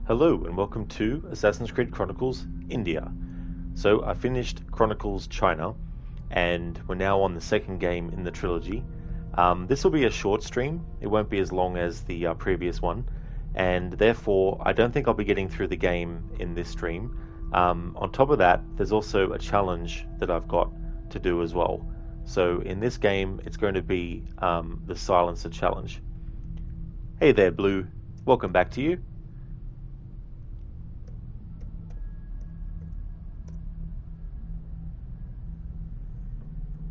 Hello and welcome to Assassin's Creed Chronicles India. So I finished Chronicles China and we're now on the second game in the trilogy. This will be a short stream, it won't be as long as the previous one, and therefore I don't think I'll be getting through the game in this stream. On top of that, there's also a challenge that I've got to do as well. So in this game, it's going to be the Silencer Challenge. Hey there, Blue. Welcome back to you.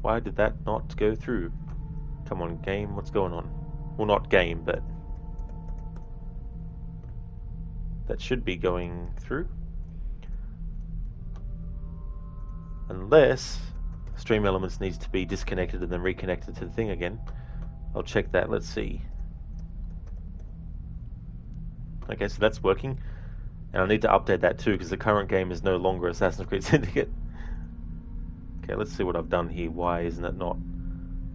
Why did that not go through? Come on, game, what's going on? Well, not game, but that should be going through. Unless Stream Elements needs to be disconnected and then reconnected to the thing again. I'll check that, let's see. Okay, so that's working. And I need to update that too, because the current game is no longer Assassin's Creed Syndicate. Okay, let's see what I've done here. Why isn't it not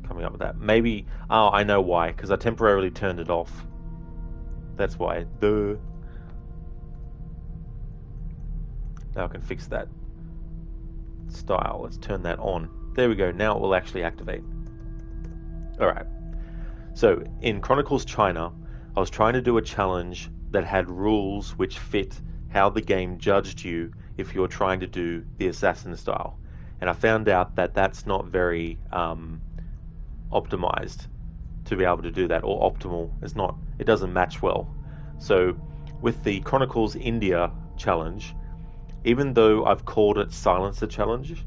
coming up with that? Maybe, oh, I know why, because I temporarily turned it off. That's why. Duh. Now I can fix that. Style, let's turn that on. There we go, now it will actually activate. Alright. So, in Chronicles China, I was trying to do a challenge that had rules which fit how the game judged you if you were trying to do the assassin style. And I found out that that's not very optimized to be able to do that, or optimal. It doesn't match well. So with the Chronicles India challenge, even though I've called it Silencer Challenge,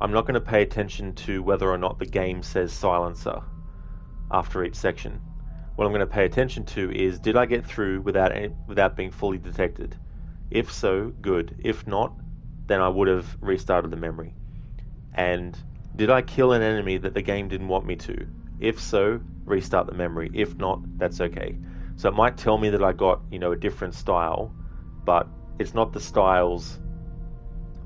I'm not going to pay attention to whether or not the game says Silencer after each section. What I'm going to pay attention to is, did I get through without being fully detected? If so, good. If not, then I would have restarted the memory. And did I kill an enemy that the game didn't want me to? If so, restart the memory. If not, that's okay. So it might tell me that I got, a different style, but it's not the styles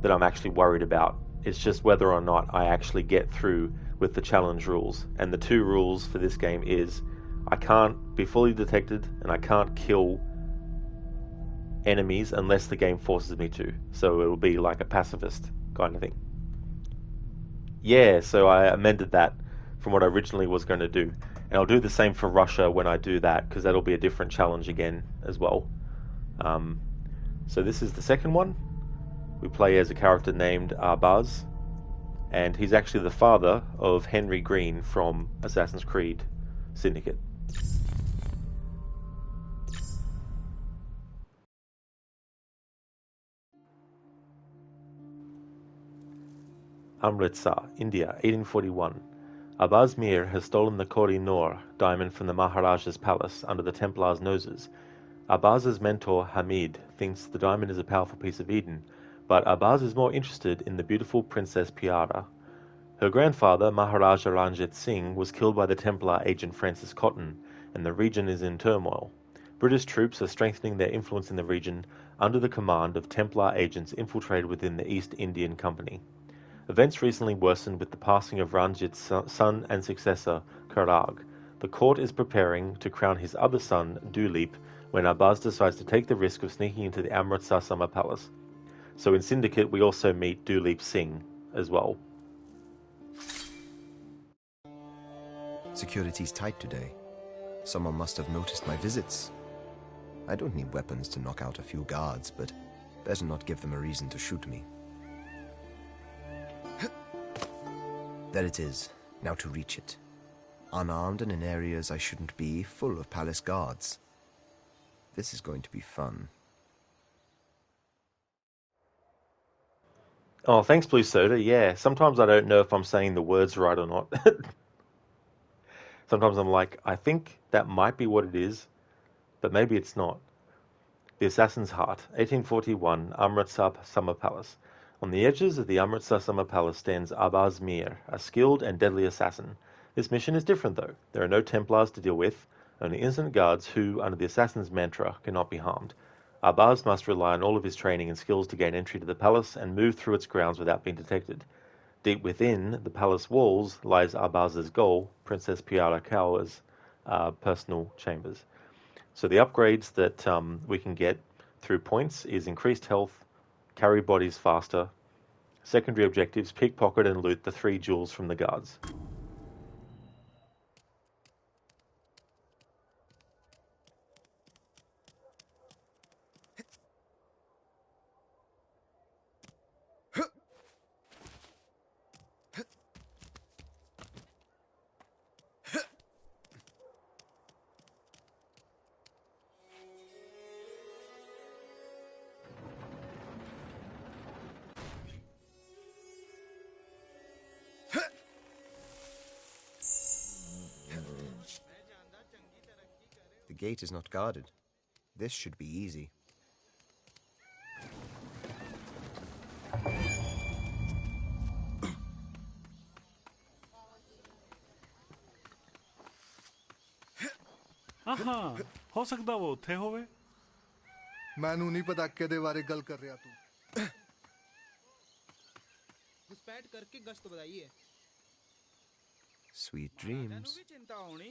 that I'm actually worried about. It's just whether or not I actually get through with the challenge rules. And the two rules for this game is, I can't be fully detected and I can't kill enemies unless the game forces me to. So it'll be like a pacifist kind of thing. Yeah, so I amended that from what I originally was going to do. And I'll do the same for Russia when I do that, because that'll be a different challenge again as well. So this is the second one. We play as a character named Arbaaz, and he's actually the father of Henry Green from Assassin's Creed Syndicate. Amritsar, India, 1841. Arbaaz Mir has stolen the Koh-i-Noor diamond from the Maharaja's palace under the Templars' noses. Arbaaz's mentor, Hamid, thinks the diamond is a powerful piece of Eden, but Arbaaz is more interested in the beautiful Princess Piara. Her grandfather, Maharaja Ranjit Singh, was killed by the Templar agent Francis Cotton, and the region is in turmoil. British troops are strengthening their influence in the region under the command of Templar agents infiltrated within the East Indian Company. Events recently worsened with the passing of Ranjit's son and successor, Karag. The court is preparing to crown his other son, Duleep, when Arbaaz decides to take the risk of sneaking into the Amritsar Summer Palace. So in Syndicate, we also meet Duleep Singh as well. Security's tight today. Someone must have noticed my visits. I don't need weapons to knock out a few guards, but better not give them a reason to shoot me. There it is. Now to reach it. Unarmed and in areas I shouldn't be, full of palace guards. This is going to be fun. Oh, thanks, Blue Soda. Yeah, sometimes I don't know if I'm saying the words right or not. Sometimes I'm like, I think that might be what it is, but maybe it's not. The Assassin's Heart, 1841, Amritsar Summer Palace. On the edges of the Amritsar Summer Palace stands Arbaaz Mir, a skilled and deadly assassin. This mission is different, though. There are no Templars to deal with, only innocent guards who, under the assassin's mantra, cannot be harmed. Arbaaz must rely on all of his training and skills to gain entry to the palace and move through its grounds without being detected. Deep within the palace walls lies Arbaaz's goal, Princess Piara Kaur's personal chambers. So the upgrades that we can get through points is increased health, carry bodies faster. Secondary objectives, pickpocket and loot the 3 jewels from the guards. The gate is not guarded. This should be easy. हाँ हो सकता वो थे होवे मैनू नहीं पता केदे बारे गल कर रहा तू घुसपैठ करके गश्त बताइए Sweet dreams. भी चिंता होनी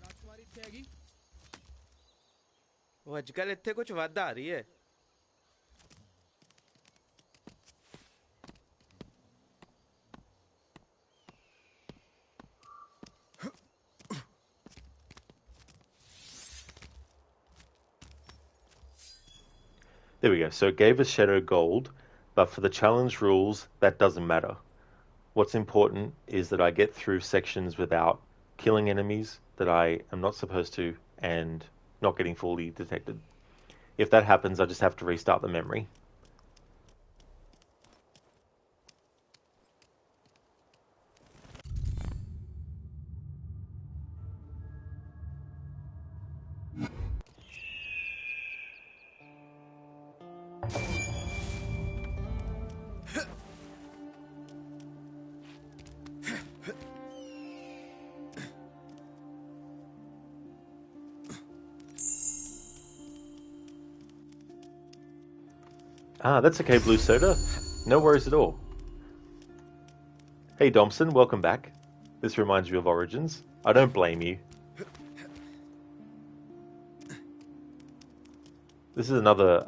राजकुमारी ਇੱਥੇ ਹੈਗੀ ਉਹ ਅੱਜਕੱਲ ਇੱਥੇ ਕੁਝ ਵੱਧ ਆ ਰਹੀ ਹੈ There we go. So it gave us shadow gold, but for the challenge rules, that doesn't matter. What's important is that I get through sections without killing enemies that I am not supposed to and not getting fully detected. If that happens, I just have to restart the memory. Ah, that's okay, Blue Soda. No worries at all. Hey, Domson, welcome back. This reminds you of Origins. I don't blame you. This is another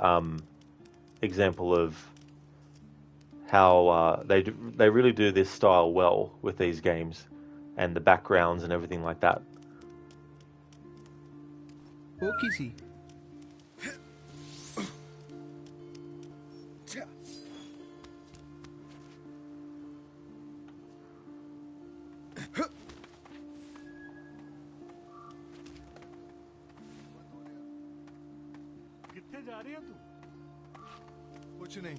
example of how they really do this style well with these games, and the backgrounds and everything like that. वो किसी किथे जा रही है तू कुछ नहीं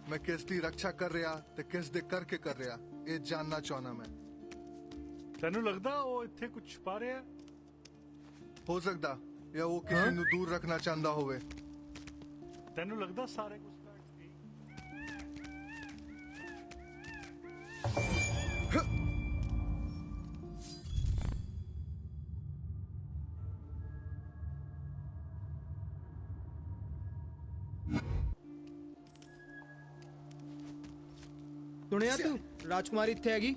मैं किस दी रक्षा कर रहा ते किस दे करके कर रहा ये जानना चाहना मैं तेनू लगदा वो इत्थे कुछ छुपा रहा है हो सकता या वो किसी नु दूर रखना चाहता होवे तेनू लगदा सारे कुछ सुनिया तू राजकुमारी ਇੱਥੇ ਹੈਗੀ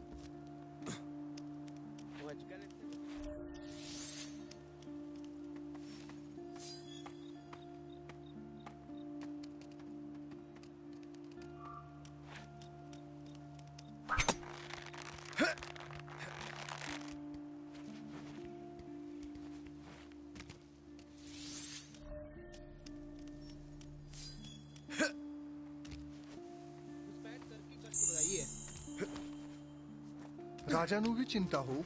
राजा नु भी चिंता हो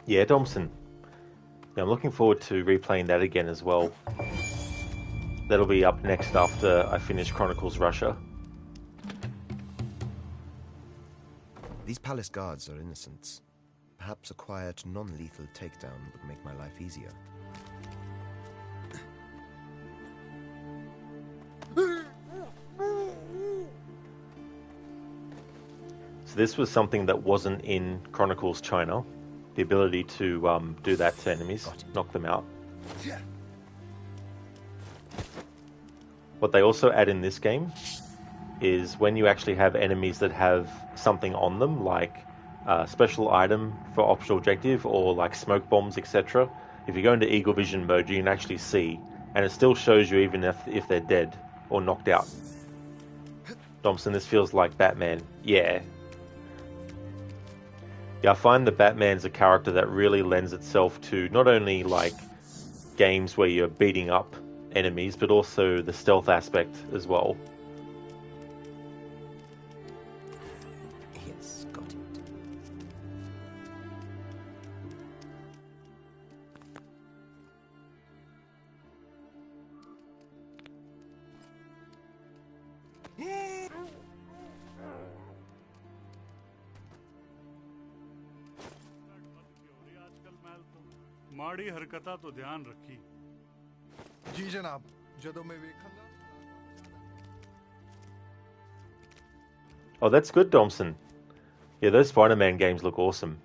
Yeah, Domson. Yeah, I'm looking forward to replaying that again as well. That'll be up next after I finish Chronicles Russia. These palace guards are innocents. Perhaps a quiet, non-lethal takedown would make my life easier. So this was something that wasn't in Chronicles China, the ability to do that to enemies, knock them out. What they also add in this game is when you actually have enemies that have something on them, like a special item for optional objective or like smoke bombs, etc. If you go into Eagle Vision mode, you can actually see, and it still shows you even if they're dead or knocked out. Thompson, this feels like Batman. Yeah, I find that Batman's a character that really lends itself to not only like games where you're beating up enemies, but also the stealth aspect as well. Yes, got it. माड़ी हरकता तो ध्यान रखी जी जनाब ਜਦੋਂ मैं ਵੇਖਾਂਗਾ Oh, that's good, Thompson. Yeah, those Spider-Man games look awesome.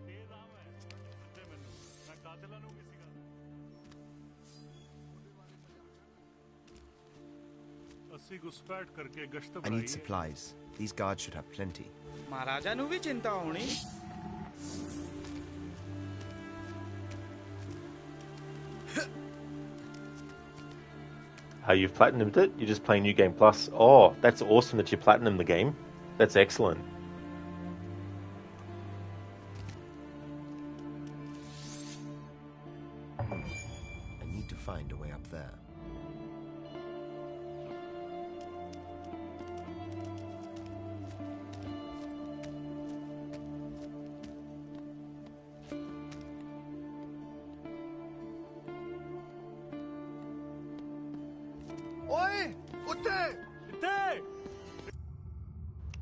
तेज आम है सच्चे मैनू मैं कातिलां नू भी सिखा अस्सी घुसपैठ करके गश्त I बढ़ाई need supplies. These guards should have plenty. Maharaja ਨੂੰ ਵੀ ਚਿੰਤਾ ਹੋਣੀ You've platinumed it? You're just playing New Game Plus? Oh, that's awesome that you platinum the game. That's excellent. I need to find a way up there. ओए उत्ते इत्ते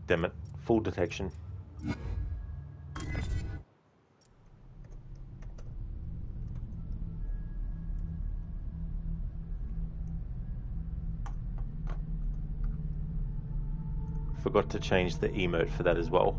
Damn it. Full detection. Forgot to change the emote for that as well.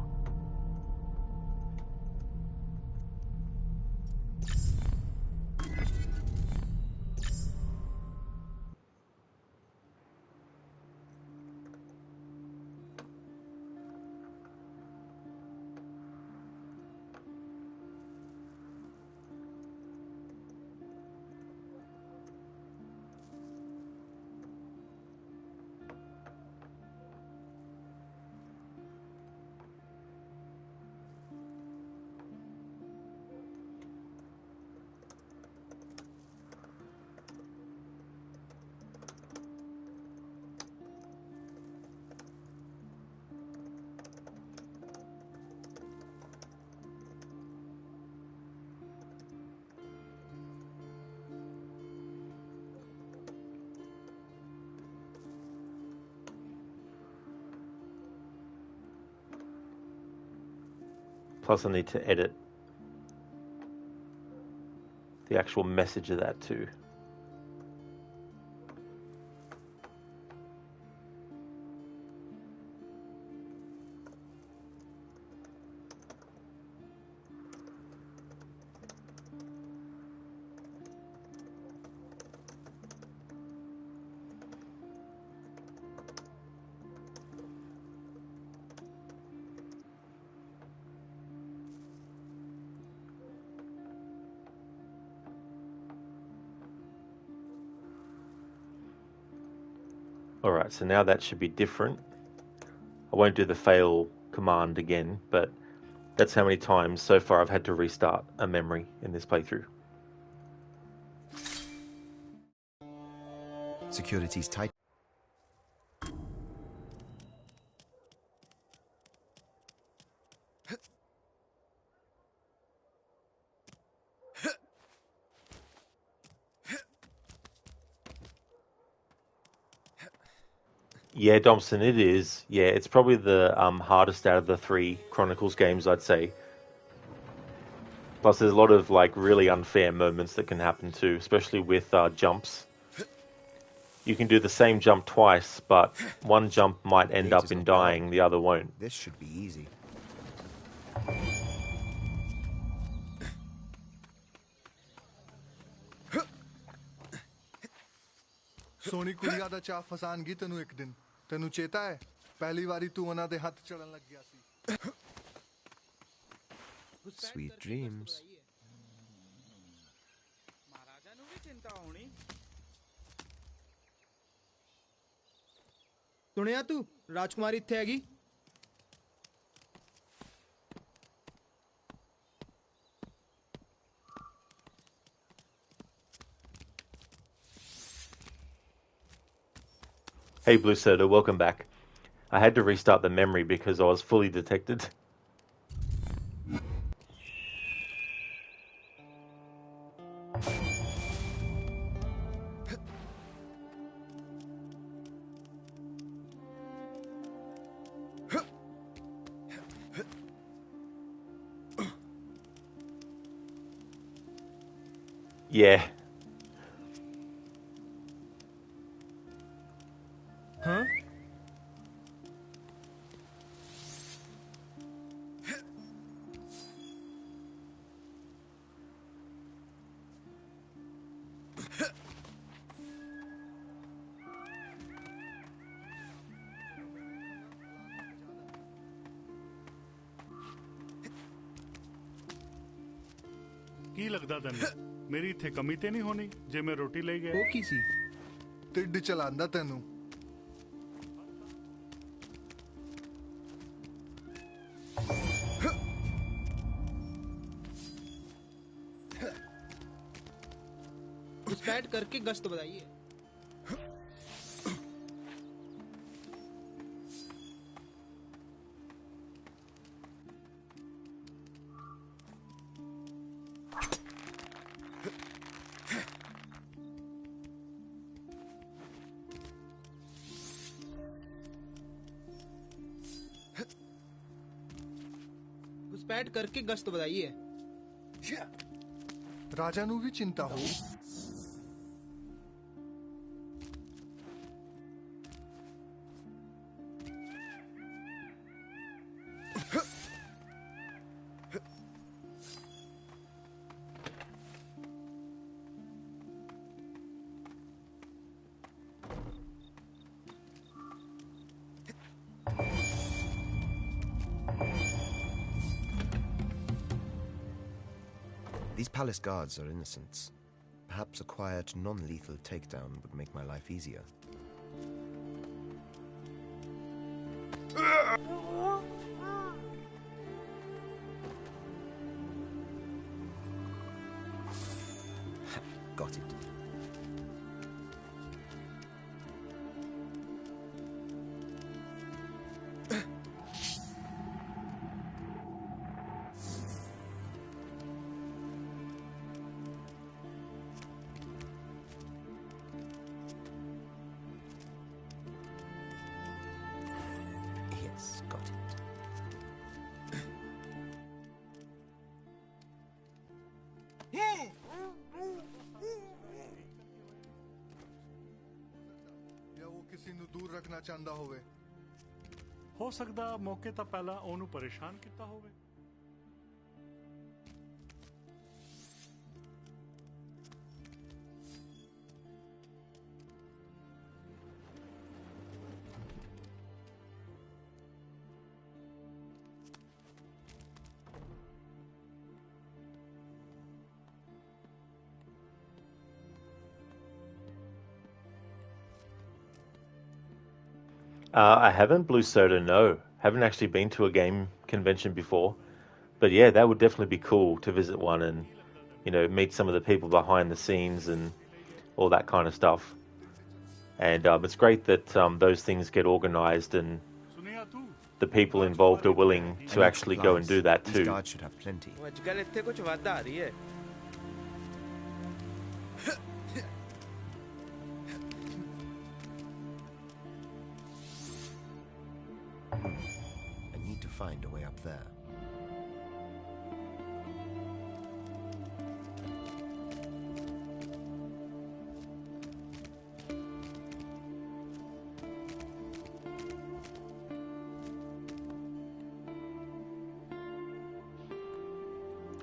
Plus I need to edit the actual message of that too. Alright, so now that should be different. I won't do the fail command again, but that's how many times so far I've had to restart a memory in this playthrough. Security's tight. Yeah, Dobson, it is. Yeah, it's probably the hardest out of the three Chronicles games, I'd say. Plus, there's a lot of like really unfair moments that can happen too, especially with jumps. You can do the same jump twice, but one jump might end Gate up is in not dying, guarded. the other won't. This should be easy. Soni कुड़िया दा चा फसानगी तेनू एक दिन तेनू चेता है पहली बारी तू उन्हां दे हत्थ चढ़न लग गया सी Sweet dreams. महाराजा ਨੂੰ ਵੀ ਚਿੰਤਾ ਹੋਣੀ ਸੁਣਿਆ ਤੂੰ ਰਾਜਕੁਮਾਰੀ ਇੱਥੇ ਹੈਗੀ Hey Blue Soda, welcome back. I had to restart the memory because I was fully detected. Yeah. ਹਾਂ ਕੀ ਲੱਗਦਾ ਤੈਨੂੰ ਮੇਰੀ ਇੱਥੇ ਕਮੀ ਤੇ ਨਹੀਂ ਹੋਣੀ ਜੇ ਮੈਂ ਰੋਟੀ ਲੈ ਗਿਆ ਉਹ ਕੀ ਸੀ ਢਿੱਡ ਚਲਾਉਂਦਾ ਤੈਨੂੰ घुसपैठ करके गश्त बताइए घुसपैठ करके गश्त बताइए ਰਾਜਾ ਨੂੰ ਵੀ ਚਿੰਤਾ ਹੋ These palace guards are innocents. Perhaps a quiet, non-lethal takedown would make my life easier. Got it. Yes, got it. ਜਾਂ ਉਹ ਕਿਸੇ ਨੂੰ ਦੂਰ ਰੱਖਣਾ ਚਾਹੁੰਦਾ ਹੋਵੇ ਹੋ ਸਕਦਾ ਮੌਕੇ ਤਾਂ ਪਹਿਲਾਂ ਉਹਨੂੰ ਪਰੇਸ਼ਾਨ ਕੀਤਾ ਹੋਵੇ I haven't, Blue Soda, no. Haven't actually been to a game convention before. But yeah, that would definitely be cool to visit one and, meet some of the people behind the scenes and all that kind of stuff. And it's great that those things get organized and ਸੁਣਿਆ ਤੂੰ the people involved are willing I to need actually go and do supplies. that These too. guards should have plenty. ਉਹ ਅੱਜ ਕੱਲ ਇੱਥੇ ਕੁਝ ਵਾਧਾ ਆ ਰਹੀ ਹੈ I need to find a way up there.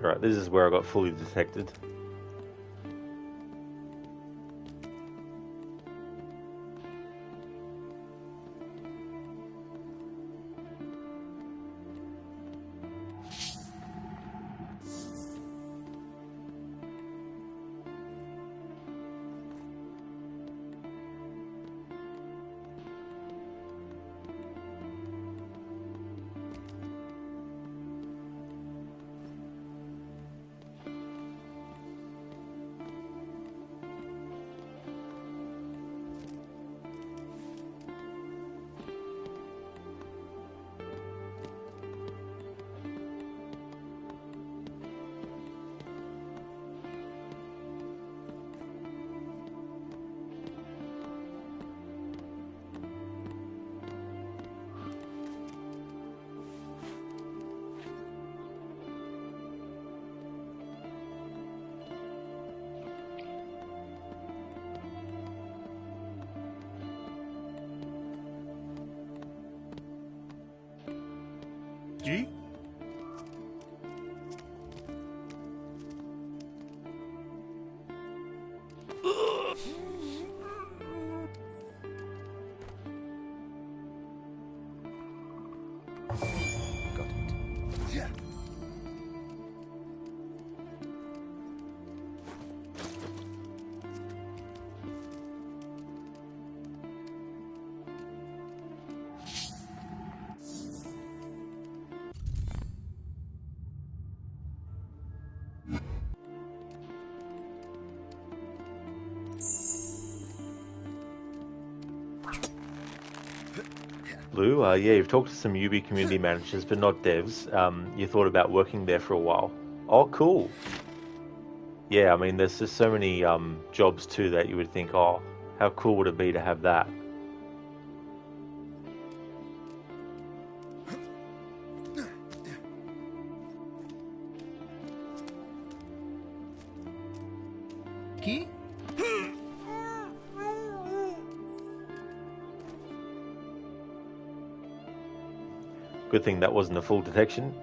Right, this is where I got fully detected. Ji Got it. Blue, yeah, you've talked to some Ubi community managers, but not devs. You thought about working there for a while. Oh, cool. Yeah, I mean, there's just so many jobs too that you would think, oh, how cool would it be to have that? Key? Good thing that wasn't a full detection.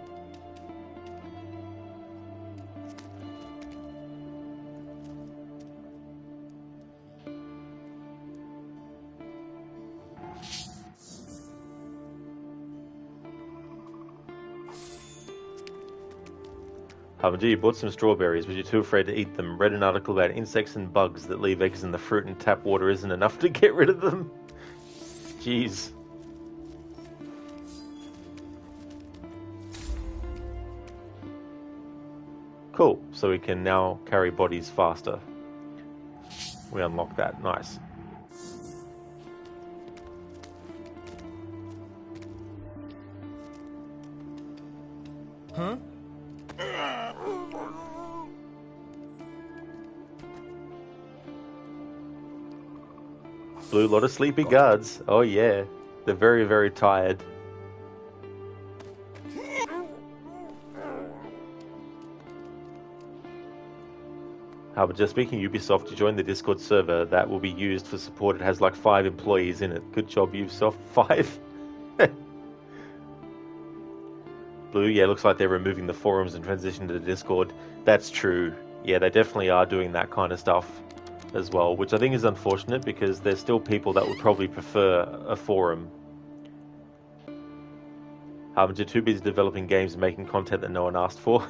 You bought some strawberries, but you're too afraid to eat them. Read an article about insects and bugs that leave eggs in the fruit, and tap water isn't enough to get rid of them. Jeez. Cool, so we can now carry bodies faster. We unlock that, nice. Huh? Blue, lot of sleepy guards. Oh yeah, they're very, very tired. But just speaking of Ubisoft, you joined the Discord server that will be used for support. It has like 5 employees in it. Good job, Ubisoft. 5. Blue, yeah, looks like they're removing the forums and transitioning to the Discord. That's true. Yeah, they definitely are doing that kind of stuff as well, which I think is unfortunate because there's still people that would probably prefer a forum. You're too busy developing games and making content that no one asked for.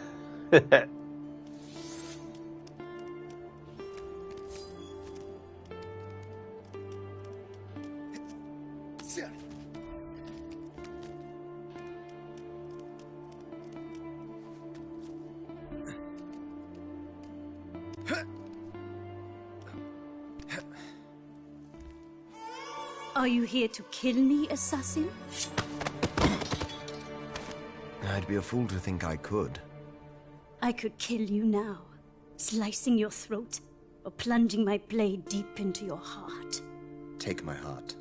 Are you here to kill me, assassin? I'd be a fool to think I could. I could kill you now, slicing your throat or plunging my blade deep into your heart. Take my heart.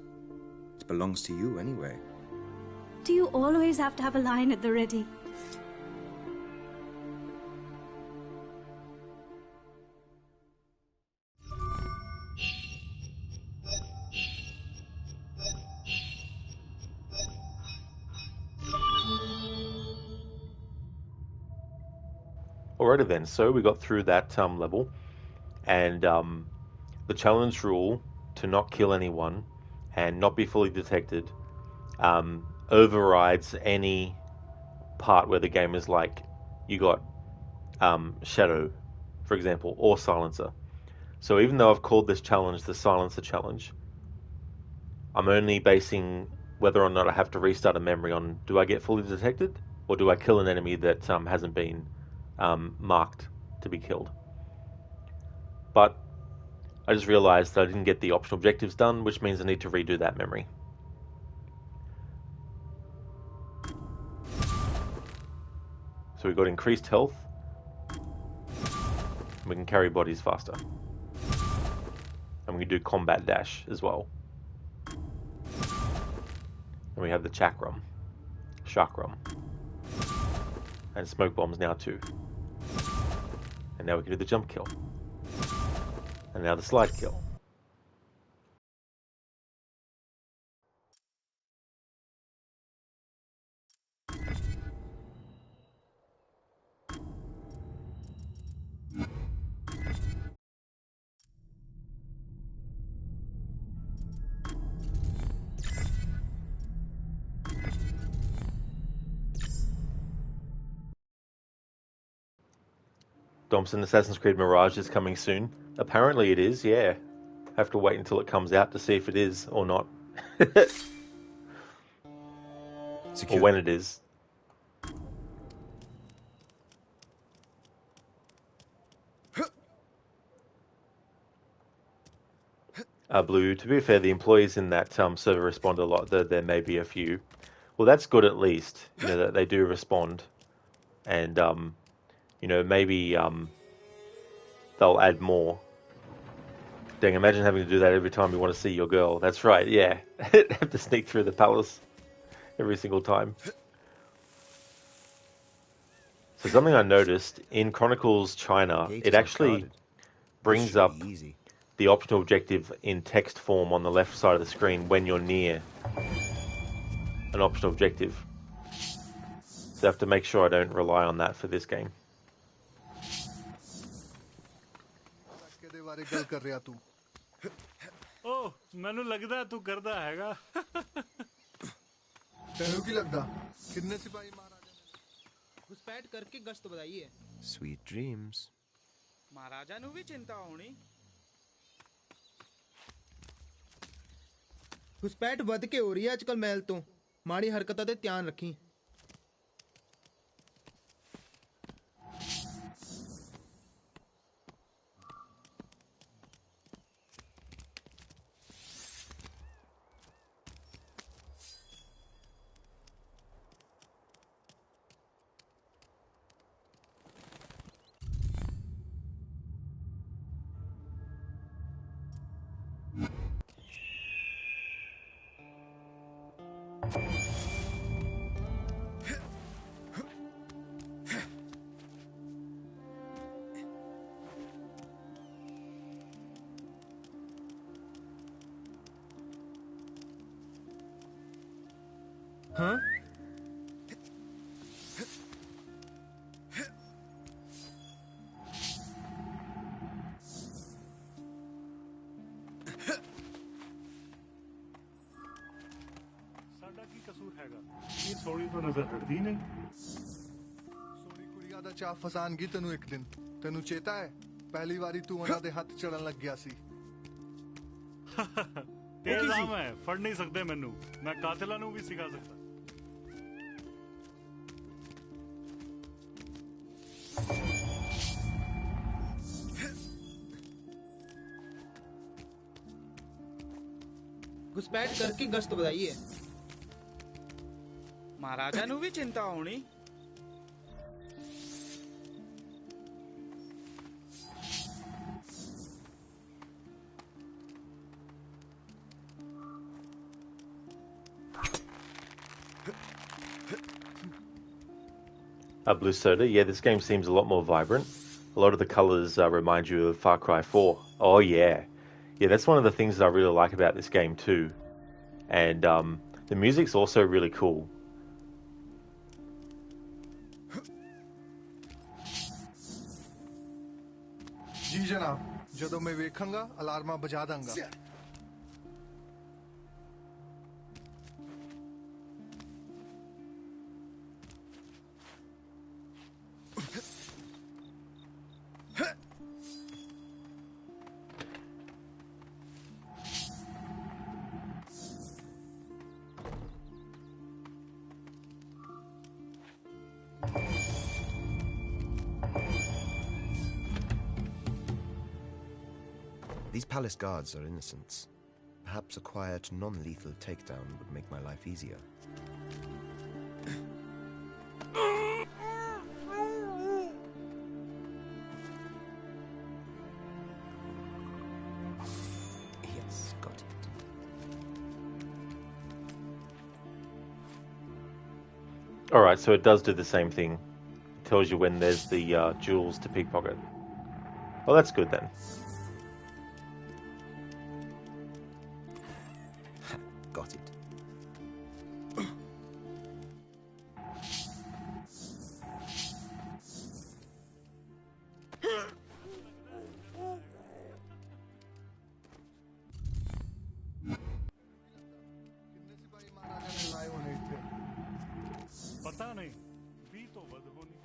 It belongs to you anyway. Do you always have to have a line at the ready? Alrighty then, so we got through that level, and the challenge rule to not kill anyone and not be fully detected overrides any part where the game is like, you got Shadow, for example, or Silencer. So even though I've called this challenge the Silencer challenge, I'm only basing whether or not I have to restart a memory on, do I get fully detected, or do I kill an enemy that hasn't been marked to be killed. But I just realized that I didn't get the optional objectives done, which means I need to redo that memory. So we got increased health, and we can carry bodies faster. And we can do combat dash as well. And we have the chakram, and smoke bombs now too. And now we can do the jump kill. And now the slide kill. Thompson, Assassin's Creed Mirage is coming soon. Apparently it is, yeah. Have to wait until it comes out to see if it is or not. Or when it is. Blue, to be fair, the employees in that server respond a lot. There may be a few. Well, that's good at least, that they do respond. And, maybe they'll add more. Dang, imagine having to do that every time you want to see your girl. That's right, yeah. Have to sneak through the palace every single time. So something I noticed, in Chronicles China, it actually brings up the optional objective in text form on the left side of the screen when you're near an optional objective. So I have to make sure I don't rely on that for this game. ओह मैनू लगदा तू करदा हैगा तेनू की लगदा कितने सिपाही महाराजा ने घुसपैठ करके गश्त बधाई है Sweet dreams. महाराजा नू भी चिंता होनी घुसपैठ वध के हो रही है आजकल महल तो माड़ी हरकतां ते ध्यान रखी हाँ साडा की कसूर हैगा ये सोनी तो नजर हटदी नहीं सोनी कुड़िया दा चाह फसानगी तेनू एक दिन तेनू चेता है पहली बारी तू उन्हां दे हत्थ चढ़न लग गया सी ते इल्जाम है फड़ नहीं सकते मैनू मैं कातिला नू भी सिखा सकता घुसपैठ करके गश्त बधाई है महाराजा नू भी चिंता होनी A blue soda. Yeah, this game seems a lot more vibrant. A lot of the colors remind you of Far Cry 4. Oh yeah. Yeah, that's one of the things that I really like about this game too. And the music's also really cool. जी जनाब ਜਦੋਂ मैं ਵੇਖਾਂਗਾ ਅਲਾਰਮਾਂ ਬਜਾ ਦਾਂਗਾ These palace guards are innocents. Perhaps a quiet, non-lethal takedown would make my life easier. Yes, got it. Alright, so it does do the same thing. It tells you when there's the jewels to pickpocket. Well, that's good then. Got it. कितने सिपाही महाराजा ने लाए होने थे पता नहीं 20 तो वध होनी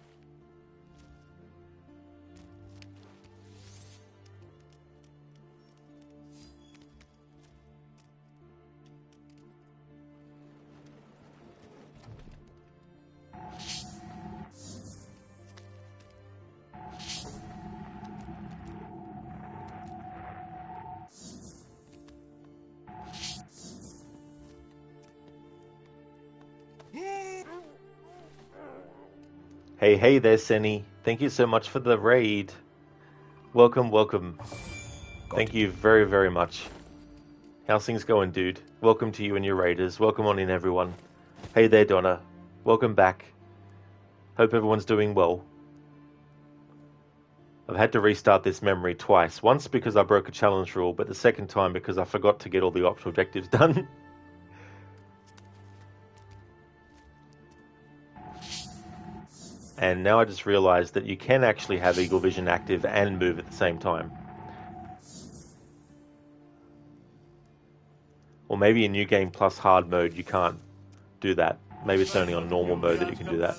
Hey there, Senny. Thank you so much for the raid. Welcome, welcome. Thank you very, very much. How's things going, dude? Welcome to you and your raiders. Welcome on in, everyone. Hey there, Donna. Welcome back. Hope everyone's doing well. I've had to restart this memory twice. Once because I broke a challenge rule, but the second time because I forgot to get all the optional objectives done. And now I just realized that you can actually have Eagle Vision active and move at the same time. Or maybe in New Game Plus hard mode you can't do that. Maybe it's only on normal mode that you can do that.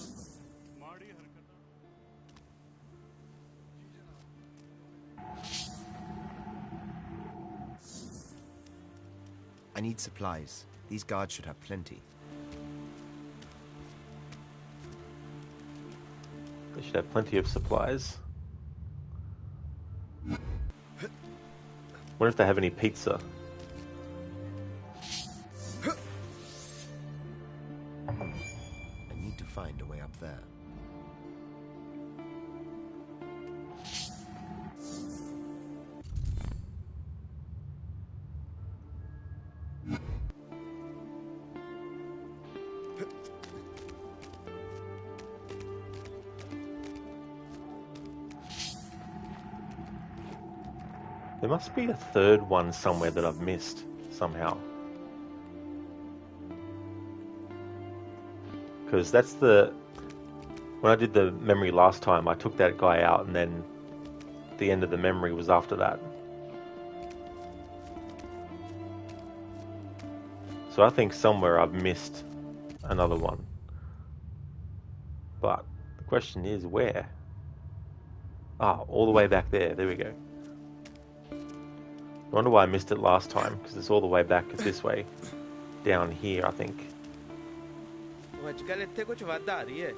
I need supplies. These guards should have plenty. They should have plenty of supplies. Wonder if they have any pizza. I need to find a way up there. There must be a third one somewhere that I've missed somehow. Because that's the... When I did the memory last time, I took that guy out and then the end of the memory was after that. So I think somewhere I've missed another one. But the question is where? Ah, all the way back there. There we go. I wonder why I missed it last time, because it's all the way back this way. Down here, I think. आजकल इत्थे कुछ वादा आ रही है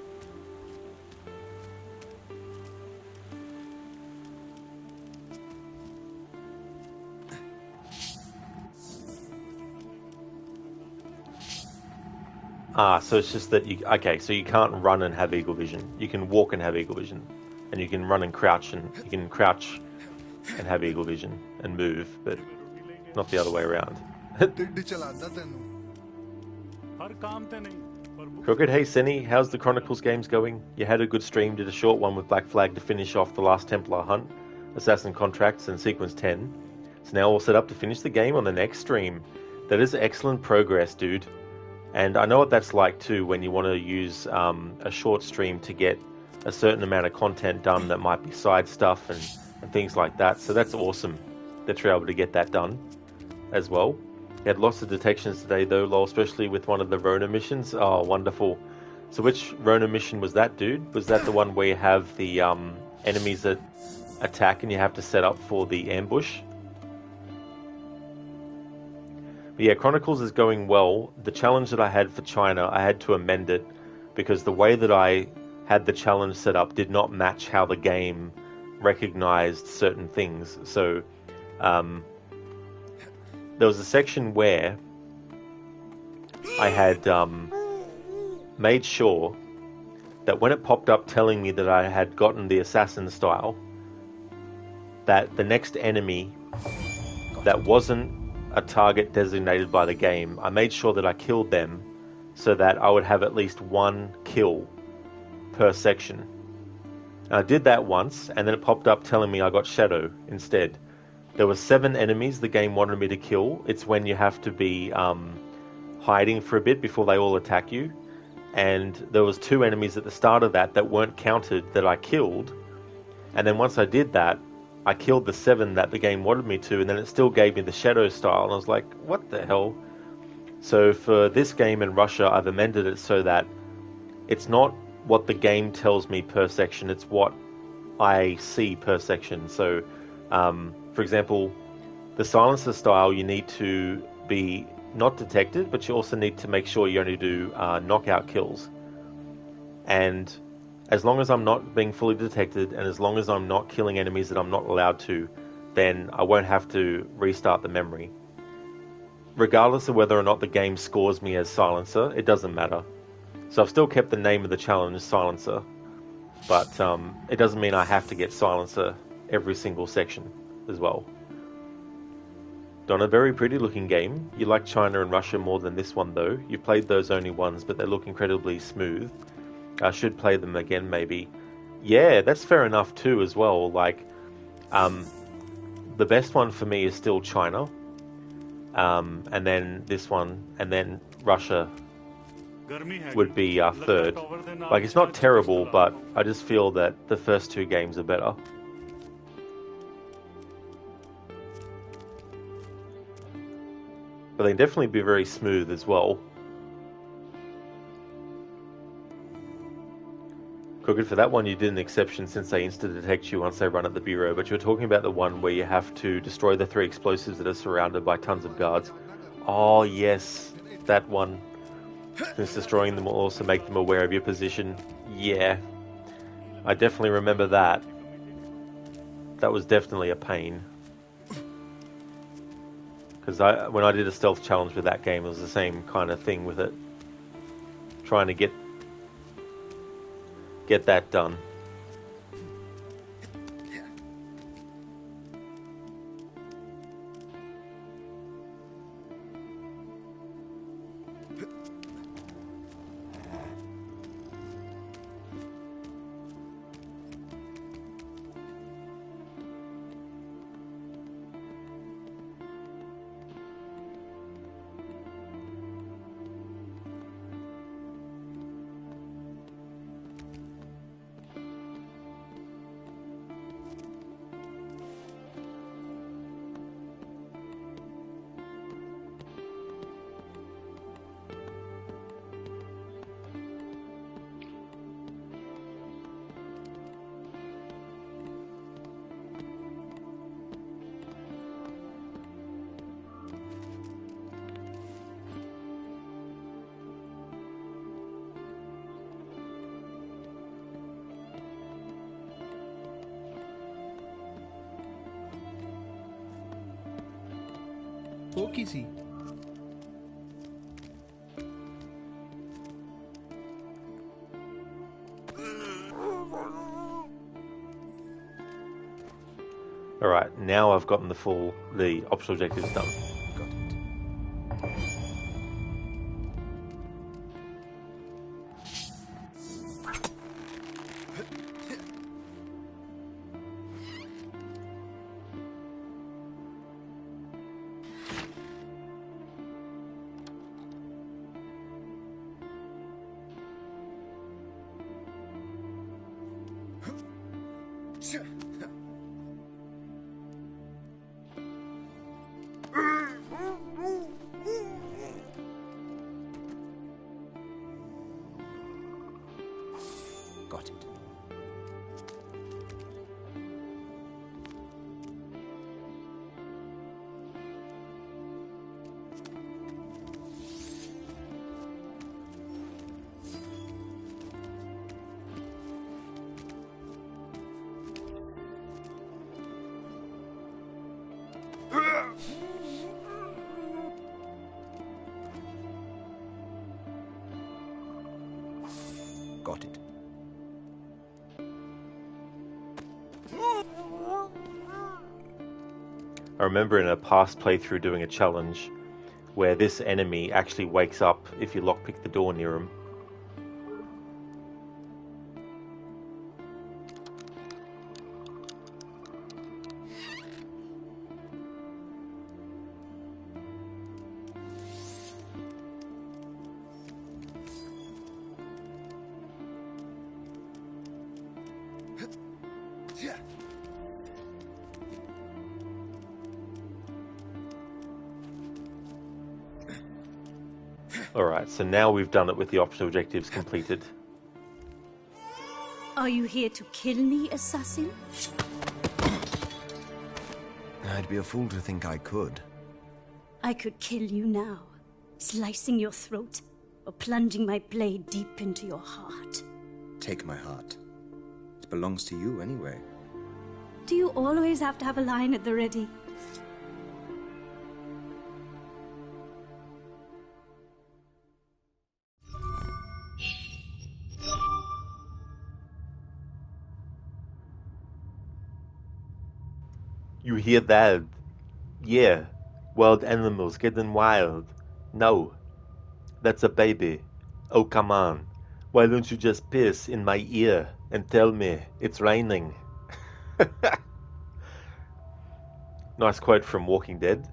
Ah, so it's just that you... Okay, so you can't run and have eagle vision. You can walk and have eagle vision. And you can run and crouch, and you can crouch and have eagle vision and move, but not the other way around. टिड्डी चलाता तेनू हर काम ते नहीं Crooked, hey Senny, how's the Chronicles games going? You had a good stream, did a short one with Black Flag to finish off the last Templar hunt, Assassin Contracts and Sequence 10. It's now all set up to finish the game on the next stream. That is excellent progress, dude. And I know what that's like too when you want to use a short stream to get a certain amount of content done that might be side stuff and things like that. So that's awesome that you're able to get that done as well. You had lots of detections today though, lol, especially with one of the Rona missions. Oh, wonderful. So which Rona mission was that, dude? Was that the one where you have the enemies that attack and you have to set up for the ambush? But yeah, Chronicles is going well. The challenge that I had for China, I had to amend it because the way that I had the challenge set up did not match how the game recognized certain things. So there was a section where I had made sure that when it popped up telling me that I had gotten the assassin style, that the next enemy that wasn't a target designated by the game, I made sure that I killed them so that I would have at least one kill per section. And I did that once, and then it popped up telling me I got Shadow instead. There were 7 enemies the game wanted me to kill. It's when you have to be hiding for a bit before they all attack you. And there was 2 enemies at the start of that weren't counted that I killed. And then once I did that, I killed the 7 that the game wanted me to, and then it still gave me the Shadow style. And I was like, what the hell? So for this game in Russia, I've amended it so that it's not what the game tells me per section, it's what I see per section. So, for example, the Silencer style, you need to be not detected, but you also need to make sure you only do knockout kills. And as long as I'm not being fully detected, and as long as I'm not killing enemies that I'm not allowed to, then I won't have to restart the memory. Regardless of whether or not the game scores me as Silencer, it doesn't matter. So I've still kept the name of the challenge Silencer, but it doesn't mean I have to get Silencer every single section as well. Donna, very pretty looking game. You like China and Russia more than this one though. You played those only ones, but they look incredibly smooth. I should play them again maybe. Yeah, that's fair enough too as well. Like, the best one for me is still China. And then this one, and then Russia would be third. Like, it's not terrible, but I just feel that the first 2 games are better. But they can definitely be very smooth as well. Crooked, for that one you did an exception since they insta-detect you once they run at the bureau, but you're talking about the one where you have to destroy the 3 explosives that are surrounded by tons of guards. Oh yes, that one. Since destroying them will also make them aware of your position. Yeah, I definitely remember that. That was definitely a pain. Because when I did a stealth challenge with that game, it was the same kind of thing with it. Trying to get that done. Pokey C Alright, now I've gotten the optional objectives done. Got it. Got it. Got it. I remember in a past playthrough doing a challenge where this enemy actually wakes up if you lockpick the door near him. Alright, so now we've done it with the optional objectives completed. Are you here to kill me, assassin? I'd be a fool to think I could. I could kill you now, slicing your throat or plunging my blade deep into your heart. Take my heart. It belongs to you anyway. Do you always have to have a line at the ready? You hear that? Yeah, wild animals getting wild. No, that's a baby. Oh, come on. Why don't you just piss in my ear and tell me it's raining? Nice quote from Walking Dead.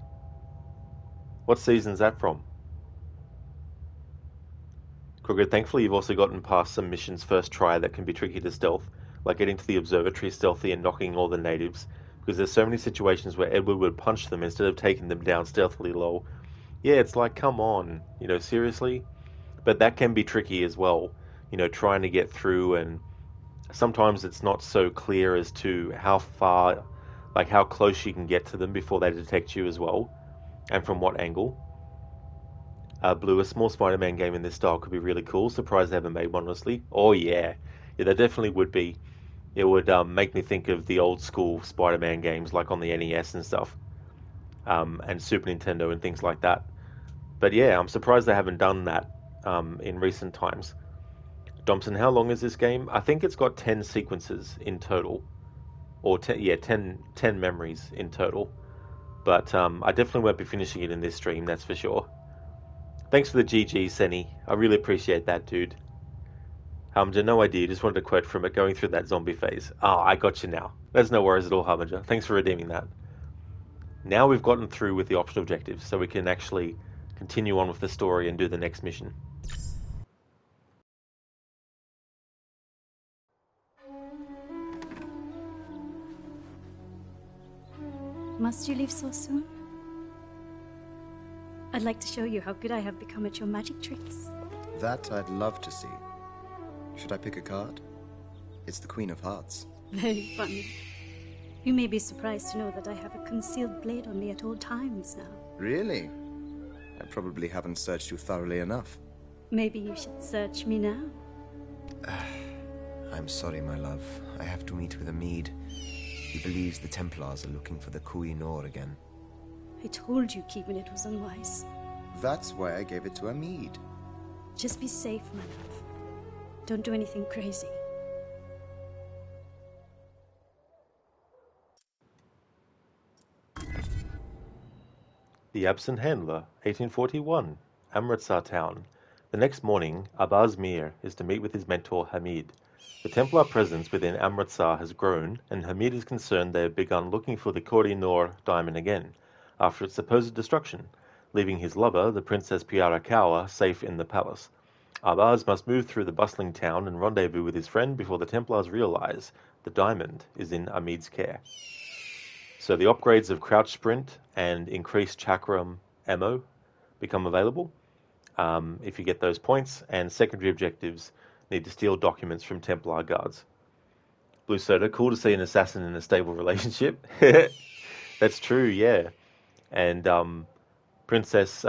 What season's that from? Crooked, thankfully you've also gotten past some missions first try that can be tricky to stealth, like getting to the observatory stealthy and knocking all the natives, because there's so many situations where Edward would punch them instead of taking them down stealthily. Lol. Yeah, it's like, come on, seriously? But that can be tricky as well, trying to get through, and sometimes it's not so clear as to how far, like how close you can get to them before they detect you as well, and from what angle. Blue, a small Spider-Man game in this style could be really cool. Surprised they haven't made one, honestly. Oh yeah, there definitely would be. It would make me think of the old school Spider-Man games, like on the NES and stuff, and Super Nintendo and things like that. But yeah, I'm surprised they haven't done that in recent times. Thompson, how long is this game? I think it's got 10 sequences in total, or 10 memories in total. But I definitely won't be finishing it in this stream, that's for sure. Thanks for the GG, Senny. I really appreciate that, dude. Harbinger, no idea. Just wanted a quote from it going through that zombie phase. Oh, I got you now. There's no worries at all, Harbinger. Thanks for redeeming that. Now we've gotten through with the optional objectives, so we can actually continue on with the story and do the next mission. Must you leave so soon? I'd like to show you how good I have become at your magic tricks. That I'd love to see. Should I pick a card? It's the Queen of Hearts. Very funny. You may be surprised to know that I have a concealed blade on me at all times now. Really? I probably haven't searched you thoroughly enough. Maybe you should search me now. I'm sorry, my love. I have to meet with a Mead. He believes the Templars are looking for the Koh-i-Noor again. I told you keeping it was unwise. That's why I gave it to a Mead. Just be safe, my love. Don't do anything crazy. The Absent Handler, 1841, Amritsar Town. The next morning, Arbaaz Mir is to meet with his mentor Hamid. The Templar presence within Amritsar has grown, and Hamid is concerned they have begun looking for the Koh-i-Noor diamond again, after its supposed destruction, leaving his lover, the Princess Piara Kaur, safe in the palace. Arbaaz must move through the bustling town and rendezvous with his friend before the Templars realize the diamond is in Amid's care. So the upgrades of crouch sprint and increased chakram ammo become available if you get those points, and secondary objectives need to steal documents from Templar guards. Blue Soda, cool to see an assassin in a stable relationship. That's true, yeah. And Princess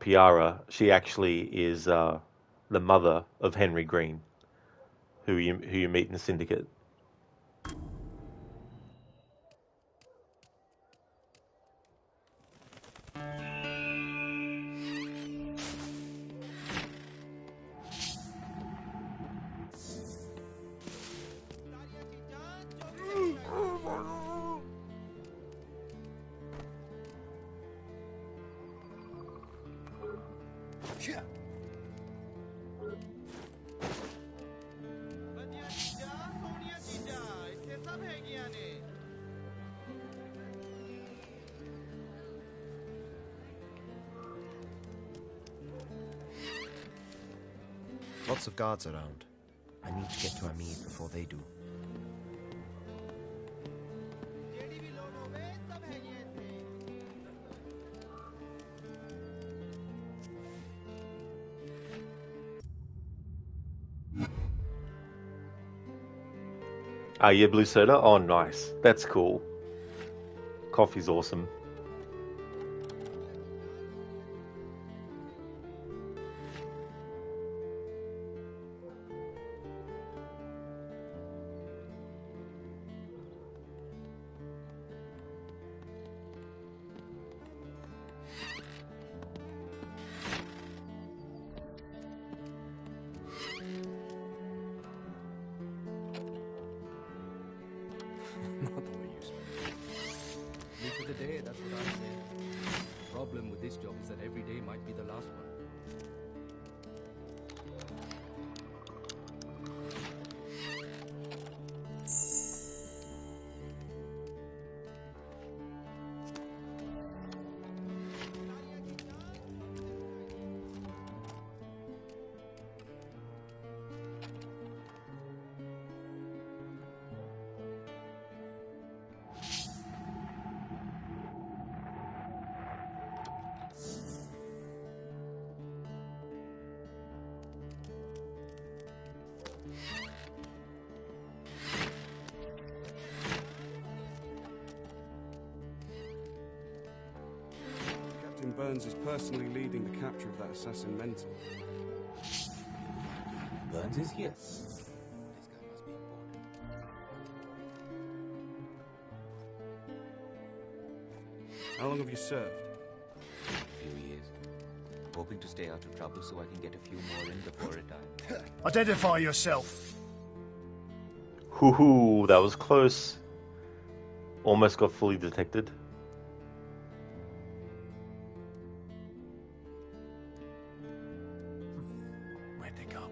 Piara, she actually is the mother of Henry Green, who you meet in the Syndicate. Lots of guards around. I need to get to Amid before they do. Ah, yeah, Blue Soda? Oh, nice. That's cool. Coffee's awesome. Not the way you speak. Live for the day, that's what I say. The problem with this job is that every day might be the last one. Captain Burns is personally leading the capture of that assassin Mentor. Burns is here. This guy must be important. How long have you served? A few years. Hoping to stay out of trouble so I can get a few more in before retirement. Identify yourself. Hoo-hoo, that was close. Almost got fully detected. Where'd they go?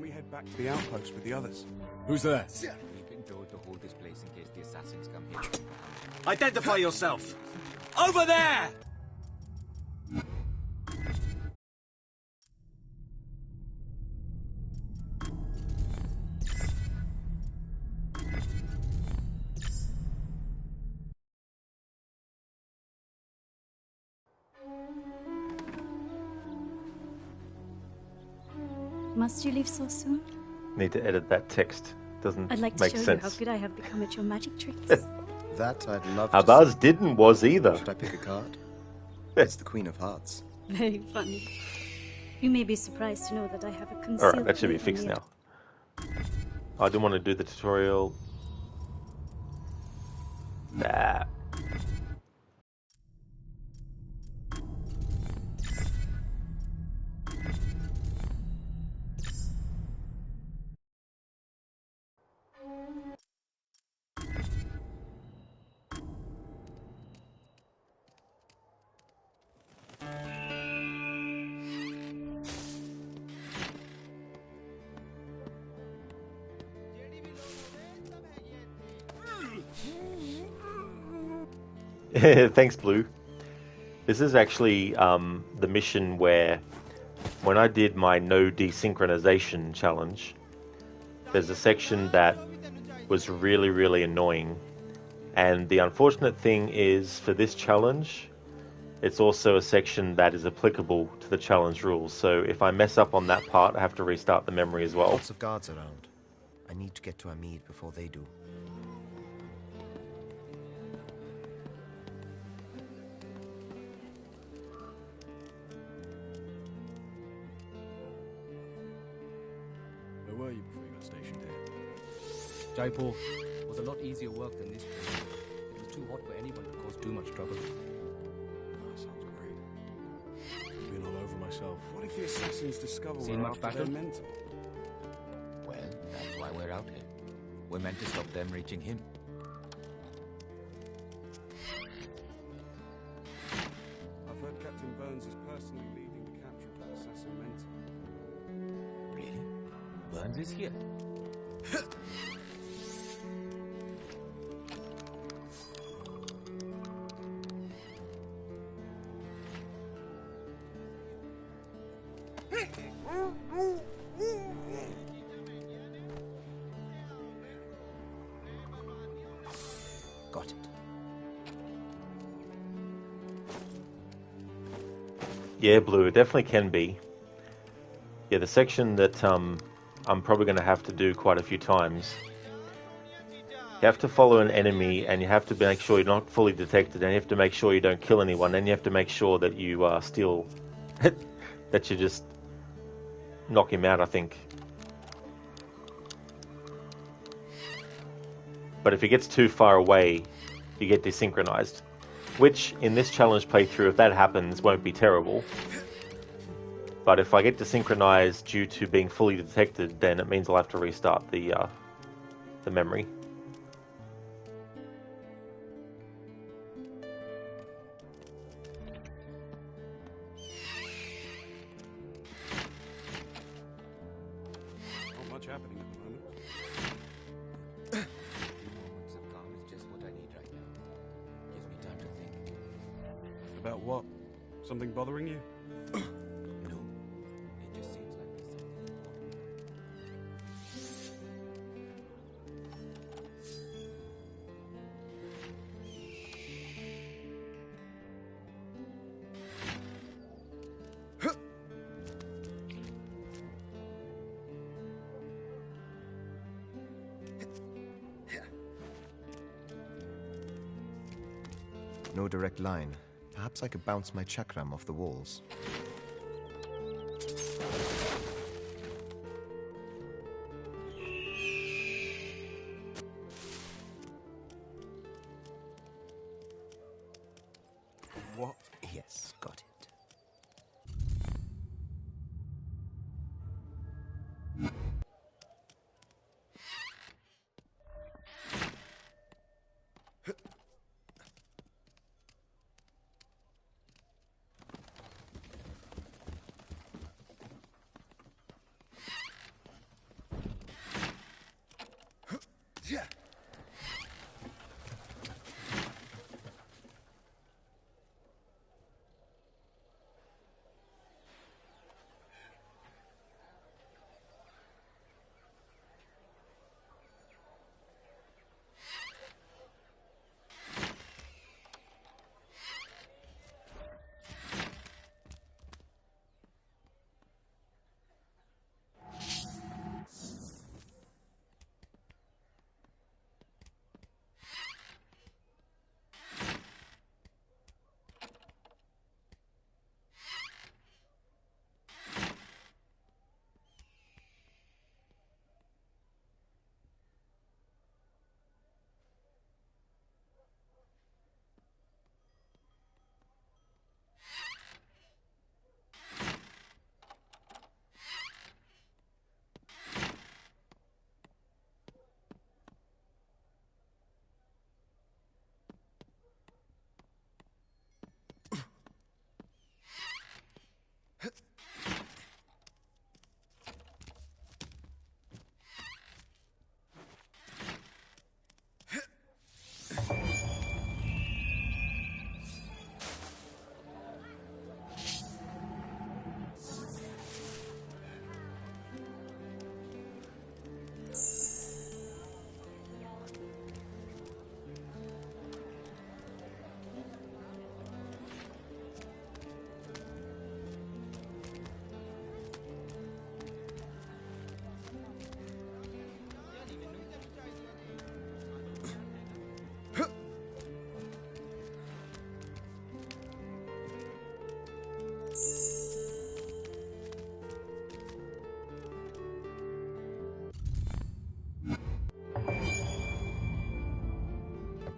don't we head back to the outpost with the others? Who's there? We've been told to hold this place in case the assassins come here. Identify yourself! Over there! Must you leave so soon? Need to edit that text. Doesn't I'd like to make show you sense. how good I have become at your magic tricks. That I'd love to Arbaaz see. didn't was either. Should I pick a card? It's the Queen of Hearts. Very funny. You may be surprised to know that I have a concealed Alright, that should be weapon fixed yet. now. I didn't want to do the tutorial. Nah. Thanks, Blue. This is actually the mission where, when I did my no desynchronization challenge, there's a section that was really, really annoying. And the unfortunate thing is, for this challenge, it's also a section that is applicable to the challenge rules. So if I mess up on that part, I have to restart the memory as well. Lots of guards around. I need to get to Amid before they do. Where were you before you got stationed here? Jaipur was a lot easier work than this place. It was too hot for anyone to cause too much trouble. That sounds great. I've been all over myself. What if the assassins discover Seen we're much after battle? their mentor? Well, that's why we're out here. We're meant to stop them reaching him. I've heard Captain Burns is personally leading the capture of that assassin mentor. Really? Burns is here. Got it. Yeah, Blue, it definitely can be. Yeah, the section that I'm probably going to have to do quite a few times. You have to follow an enemy, and you have to make sure you're not fully detected, and you have to make sure you don't kill anyone, and you have to make sure that you still... that you just knock him out, I think. But if he gets too far away, you get desynchronized. Which, in this challenge playthrough, if that happens, won't be terrible. But if I get desynchronized due to being fully detected, then it means I'll have to restart the memory. Not much happening at the moment. A few moments of calm is just what I need right now. Gives me time to think. About what? Something bothering you? No, it just seems like there's something important. No direct line. Perhaps I could bounce my chakram off the walls. What? Yes, got it.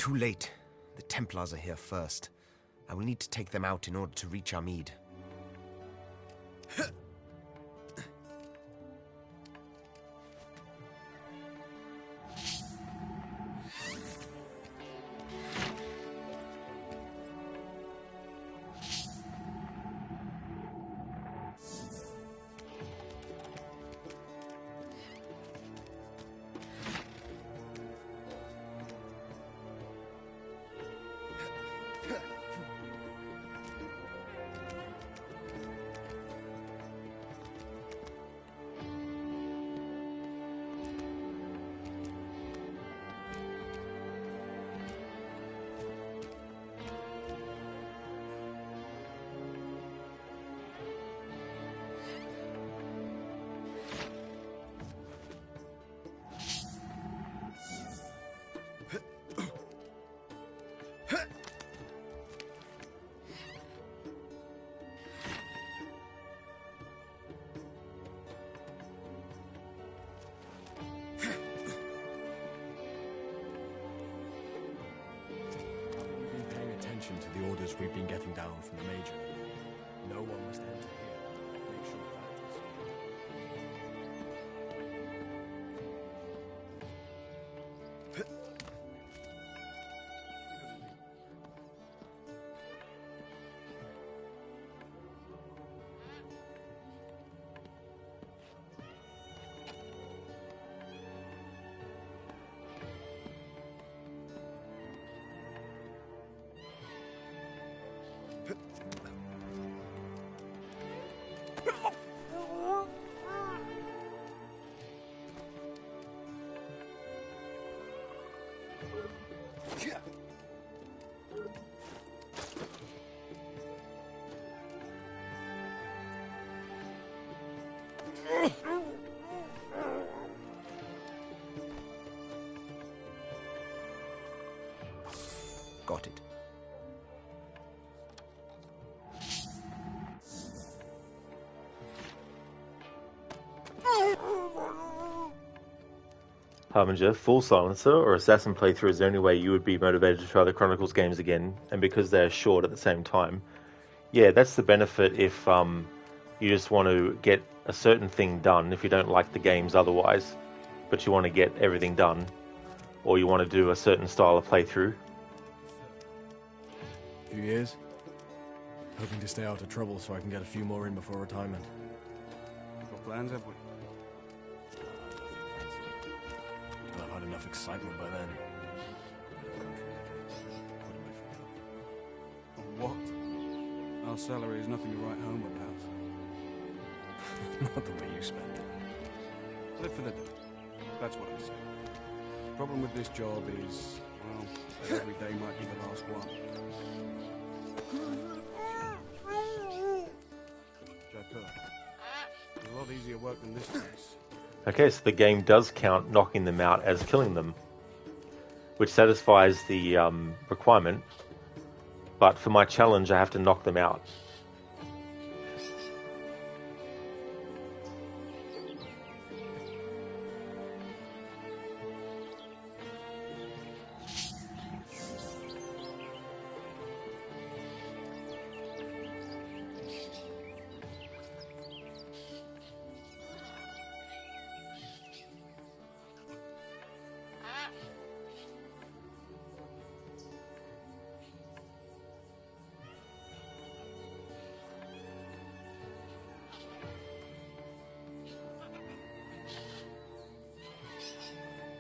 Too late. The Templars are here first. I will need to take them out in order to reach Arbaaz. To the orders we've been getting down from the Major. No one must enter here. Make sure Got it. Harbinger, full silencer or assassin playthrough is the only way you would be motivated to try the Chronicles games again, and because they're short at the same time. Yeah, that's the benefit if you just want to get a certain thing done, if you don't like the games otherwise, but you want to get everything done, or you want to do a certain style of playthrough. a few years. Hoping to stay out of trouble so I can get a few more in before retirement. What plans have we? I've had enough excitement by then. What? Our salary is nothing to write home about. Not the way you spend it. Live for the day. That's what I say. Problem with this job is, well, that every day might be the last one. Jacker, it's a lot easier work than this place. Okay, so the game does count knocking them out as killing them, which satisfies the requirement, but for my challenge I have to knock them out.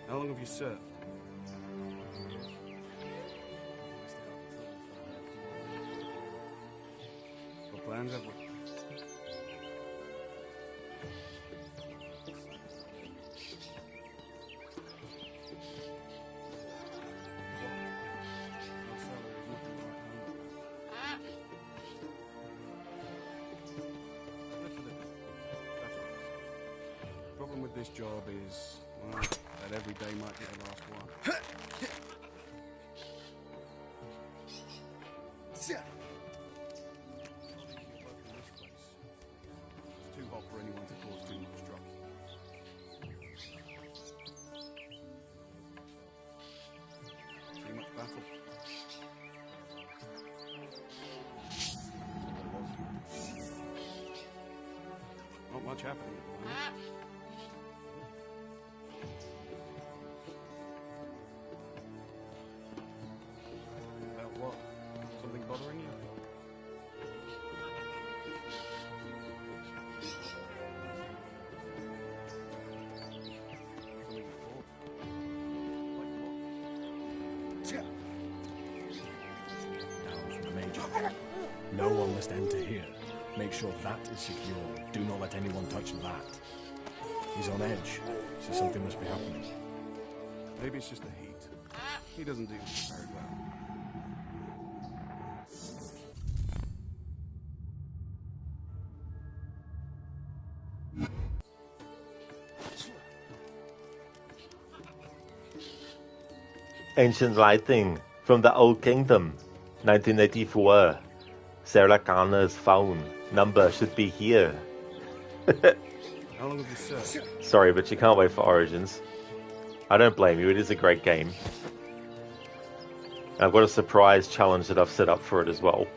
How long have you served? What plans have we? Problem with this job is, well, that every day might be the last one. It's too hot for anyone to cause too much trouble. Too much battle. Not much happening at the moment. About what? Something bothering you? Something important? Like what? Now from the Major. No one must enter here. Make sure that is secure. Do not let anyone touch that. He's on edge, so something must be happening. Maybe it's just the heat. He doesn't deal with it very well. Ancient writing from the Old Kingdom, 1984. Sarah Garner's phone number should be here. How long have you served? Sorry, but you can't wait for Origins. I don't blame you, it is a great game. And I've got a surprise challenge that I've set up for it as well,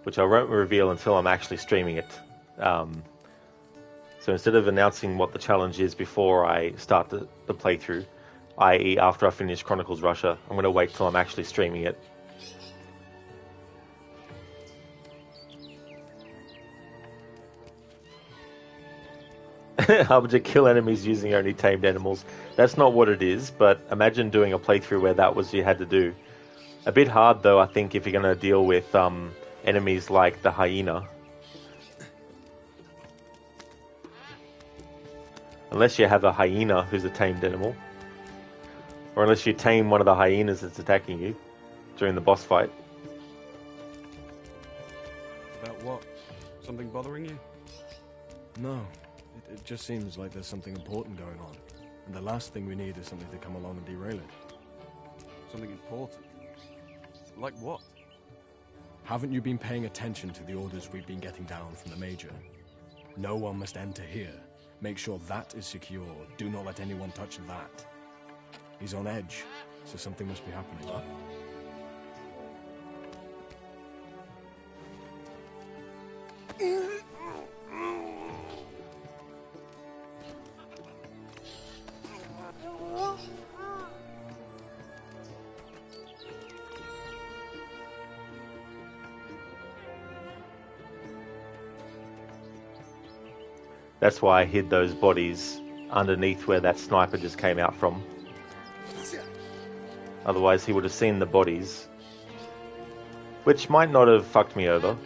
which I won't reveal until I'm actually streaming it. So instead of announcing what the challenge is before I start the playthrough, i.e. after I finish Chronicles Russia, I'm going to wait till I'm actually streaming it. How would you kill enemies using only tamed animals? That's not what it is, but imagine doing a playthrough where that was you had to do. A bit hard though, I think, if you're going to deal with enemies like the hyena. Unless you have a hyena who's a tamed animal. Or unless you tame one of the hyenas that's attacking you during the boss fight. About what? Something bothering you? No. It just seems like there's something important going on. And the last thing we need is something to come along and derail it. Something important? Like what? Haven't you been paying attention to the orders we've been getting down from the Major? No one must enter here. Make sure that is secure. Do not let anyone touch that. He's on edge, so something must be happening. That's why I hid those bodies underneath where that sniper just came out from. Otherwise he would have seen the bodies, which might not have fucked me over.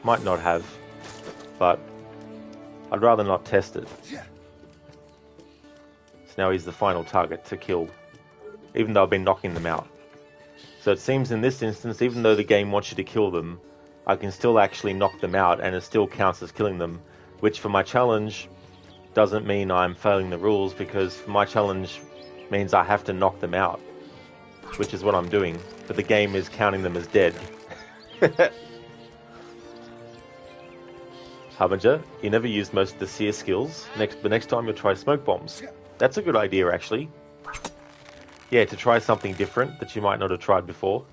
Might not have, but I'd rather not test it. So now he's the final target to kill, even though I've been knocking them out. So it seems in this instance, even though the game wants you to kill them, I can still actually knock them out and it still counts as killing them, which for my challenge doesn't mean I'm failing the rules, because for my challenge means I have to knock them out, which is what I'm doing, but the game is counting them as dead. Harbinger, you never used most of the seer skills. The next time you'll try smoke bombs. That's a good idea, actually. Yeah, to try something different that you might not have tried before.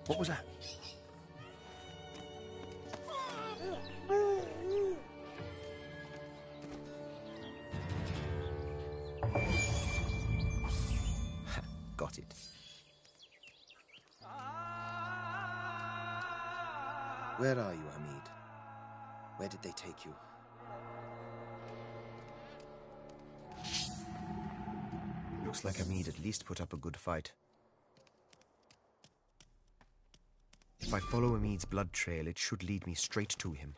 What was that? Got it. Where are you, Hamid? Where did they take you? Looks like Hamid at least put up a good fight. If I follow Hamid's blood trail, it should lead me straight to him.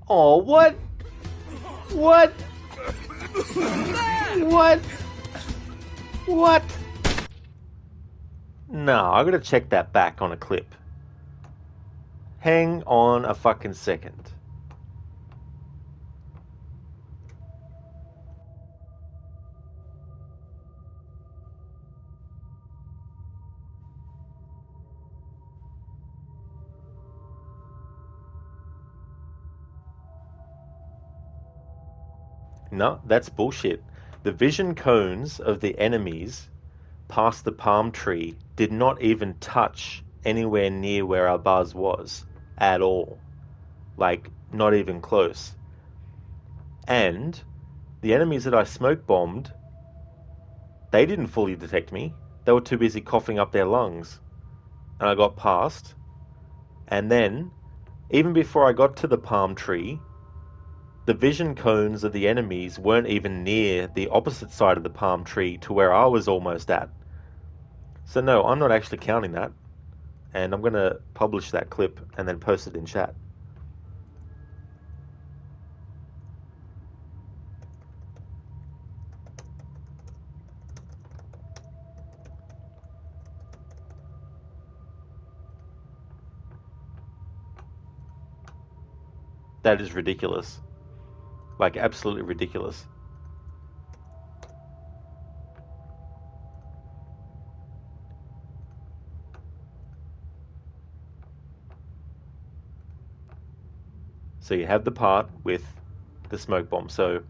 Oh, what? What? What? What? No, I gotta check that back on a clip. Hang on a fucking second. No, that's bullshit. The vision cones of the enemies past the palm tree did not even touch anywhere near where Arbaaz was at all. Like, not even close. And the enemies that I smoke bombed, they didn't fully detect me. They were too busy coughing up their lungs. And I got past. And then, even before I got to the palm tree, the vision cones of the enemies weren't even near the opposite side of the palm tree to where I was almost at. So no, I'm not actually counting that. And I'm going to publish that clip and then post it in chat. That is ridiculous. Like, absolutely ridiculous. So you have the part with the smoke bomb. So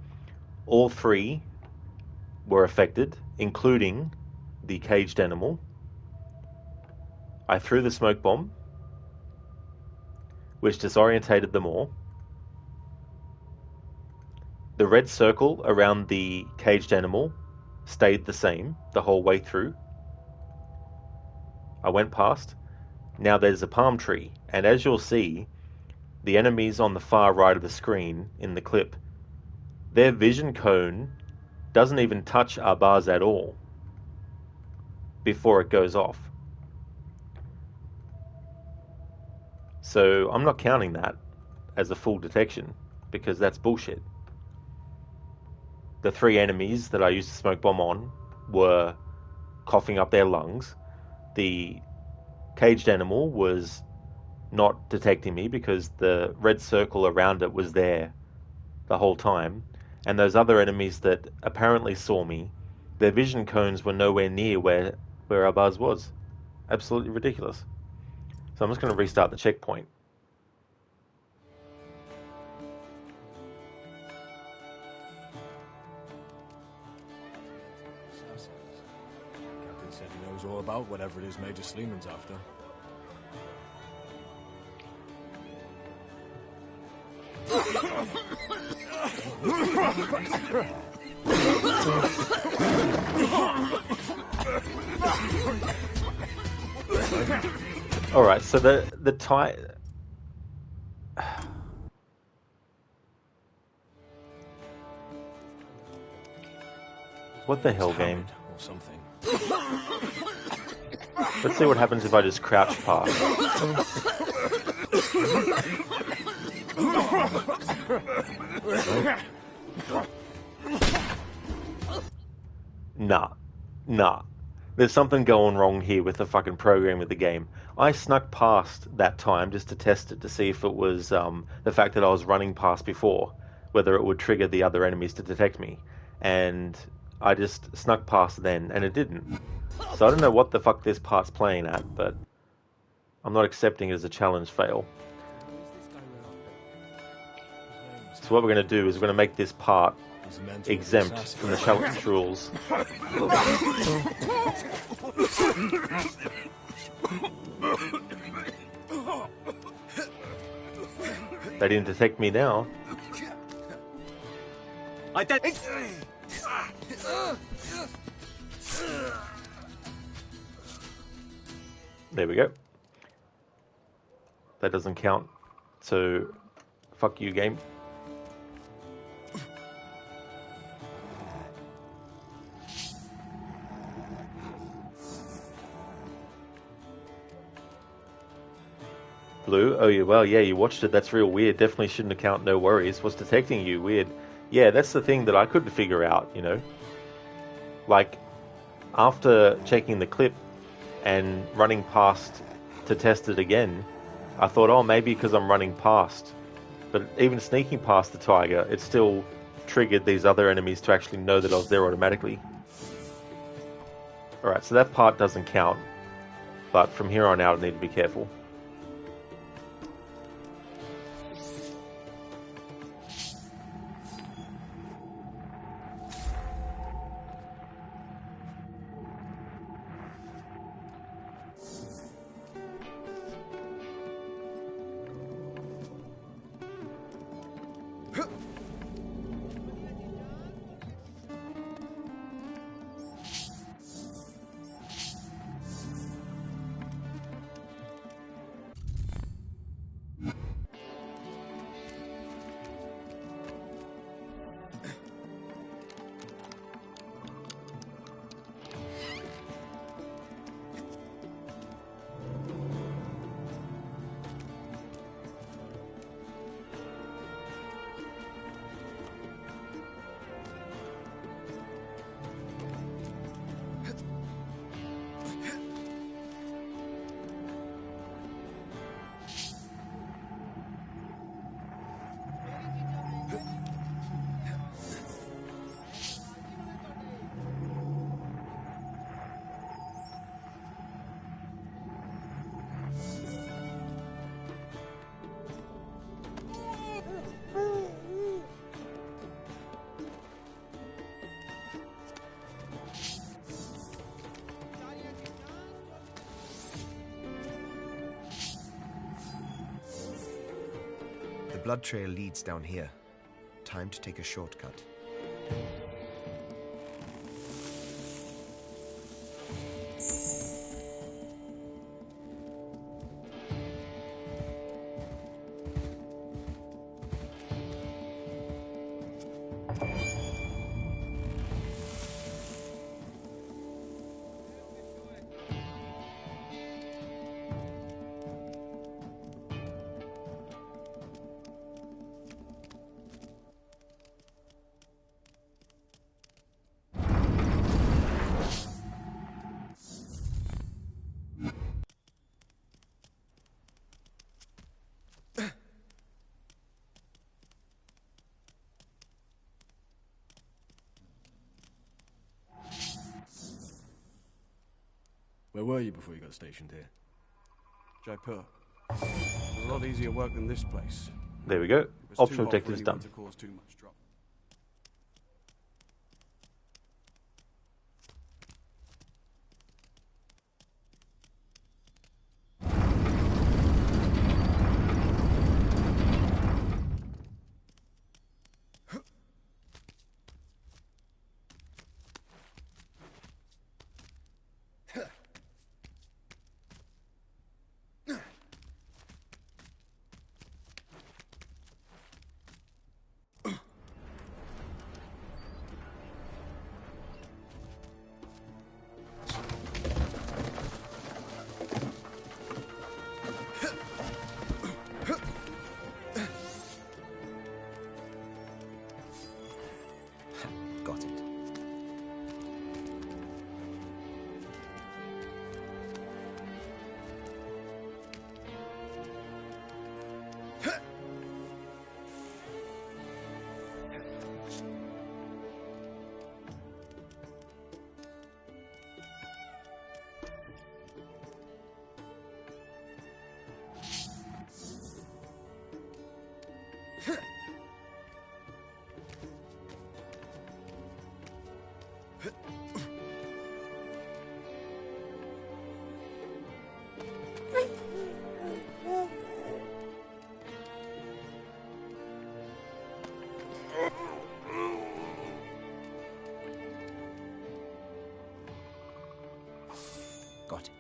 all three were affected, including the caged animal. I threw the smoke bomb, which disorientated them all. The red circle around the caged animal stayed the same the whole way through. I went past. Now there's a palm tree, and as you'll see, the enemies on the far right of the screen in the clip, their vision cone doesn't even touch Arbaaz at all before it goes off. So I'm not counting that as a full detection, because that's bullshit. The three enemies that I used to smoke bomb on were coughing up their lungs. The caged animal was not detecting me because the red circle around it was there the whole time. And those other enemies that apparently saw me, their vision cones were nowhere near where Arbaaz was. Absolutely ridiculous. So I'm just going to restart the checkpoint. about whatever it is Major Sleeman's after. Alright, so the tie... What the hell, game? Or something. Let's see what happens if I just crouch past. Nah. There's something going wrong here with the fucking program of the game. I snuck past that time just to test it to see if it was the fact that I was running past before, whether it would trigger the other enemies to detect me. And I just snuck past then, and it didn't. So I don't know what the fuck this part's playing at, but I'm not accepting it as a challenge fail. So what we're going to do is we're going to make this part exempt from the challenge rules. They didn't detect me now. There we go. That doesn't count. So, fuck you, game. Blue? Oh, yeah, you watched it. That's real weird. Definitely shouldn't account. No worries. What's detecting you? Weird. Yeah, that's the thing that I couldn't figure out, you know? Like, after checking the clip and running past to test it again, I thought, oh, maybe because I'm running past. But even sneaking past the tiger, it still triggered these other enemies to actually know that I was there automatically. Alright, so that part doesn't count. But from here on out, I need to be careful. The blood trail leads down here. Time to take a shortcut. Where were you before you got stationed here? Jaipur. It was a lot easier work than this place. There we go. It was Optional too hot for objectives anyone done. to cause too much trouble. Got it.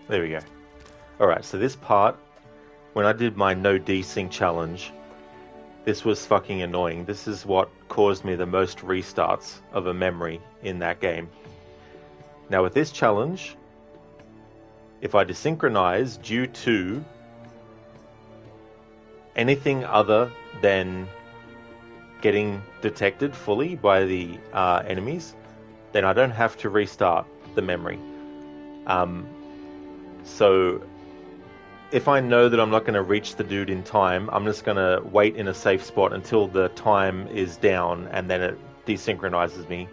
There we go. Alright, so this part, when I did my no desync challenge, this was fucking annoying. This is what caused me the most restarts of a memory in that game. Now with this challenge, if I desynchronize due to anything other than getting detected fully by the enemies, then I don't have to restart the memory. So if I know that I'm not going to reach the dude in time, I'm just going to wait in a safe spot until the time is down, and then it desynchronizes me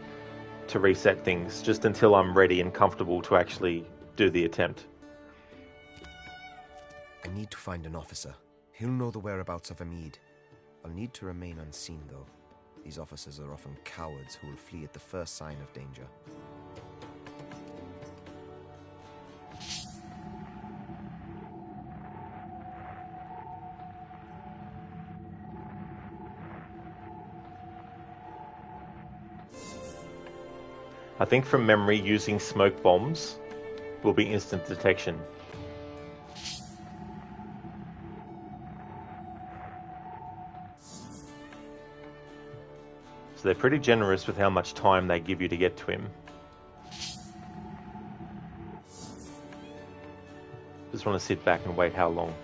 to reset things, just until I'm ready and comfortable to actually do the attempt. I need to find an officer. He'll know the whereabouts of Amid. I'll need to remain unseen, though. These officers are often cowards who will flee at the first sign of danger. I think from memory, using smoke bombs will be instant detection. So they're pretty generous with how much time they give you to get to him. Just want to sit back and wait how long.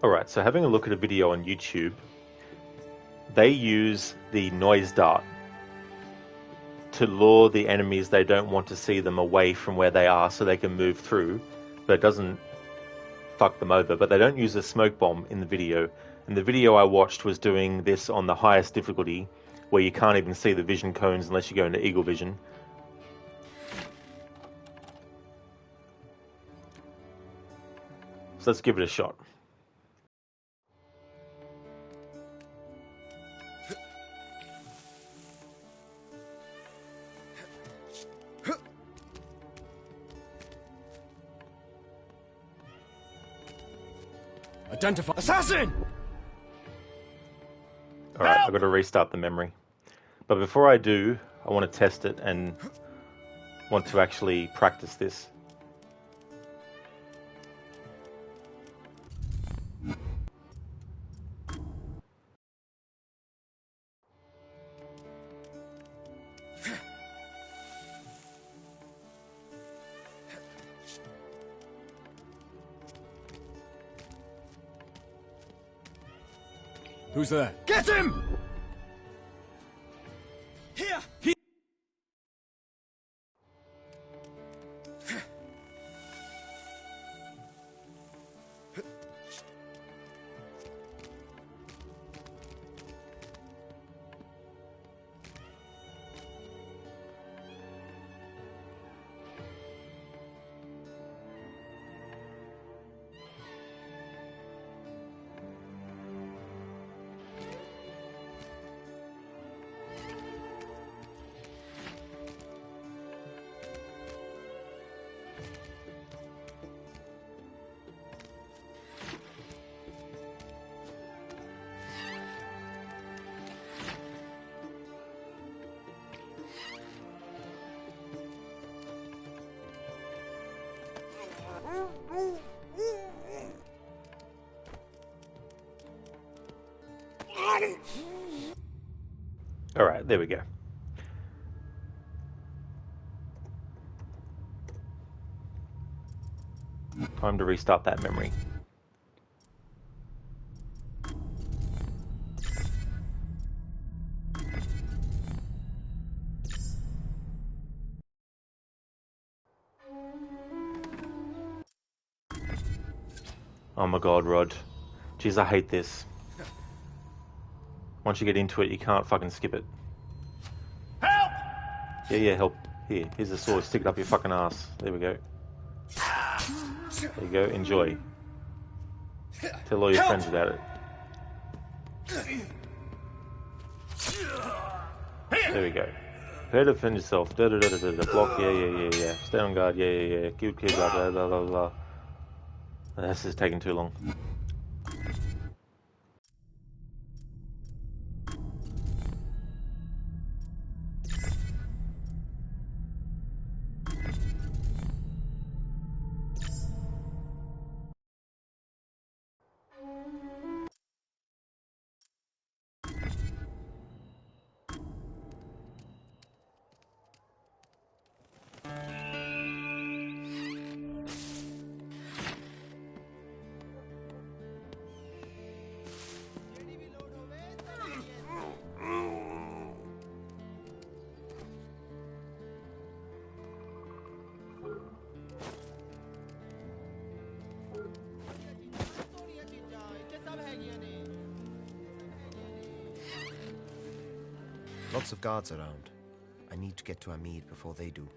Alright, so having a look at a video on YouTube, they use the noise dart to lure the enemies they don't want to see them away from where they are so they can move through, but it doesn't fuck them over. But they don't use a smoke bomb in the video. And the video I watched was doing this on the highest difficulty, where you can't even see the vision cones unless you go into eagle vision. So let's give it a shot. Identify assassin! Alright, I've got to restart the memory. But before I do, I want to test it and want to actually practice this. Who's there? Get him! Here! Alright, there we go. Time to restart that memory. Oh my god, Rod. Jeez, I hate this. Once you get into it, you can't fucking skip it. Help! Yeah, help. Here's the sword. Stick it up your fucking ass. There we go. There you go. Enjoy. Tell all your friends about it. There we go. Prepare to defend yourself. Block. Yeah. Stay on guard. Yeah. Keep clear. Blah. This is taking too long. Lots of guards around. I need to get to Hamid before they do.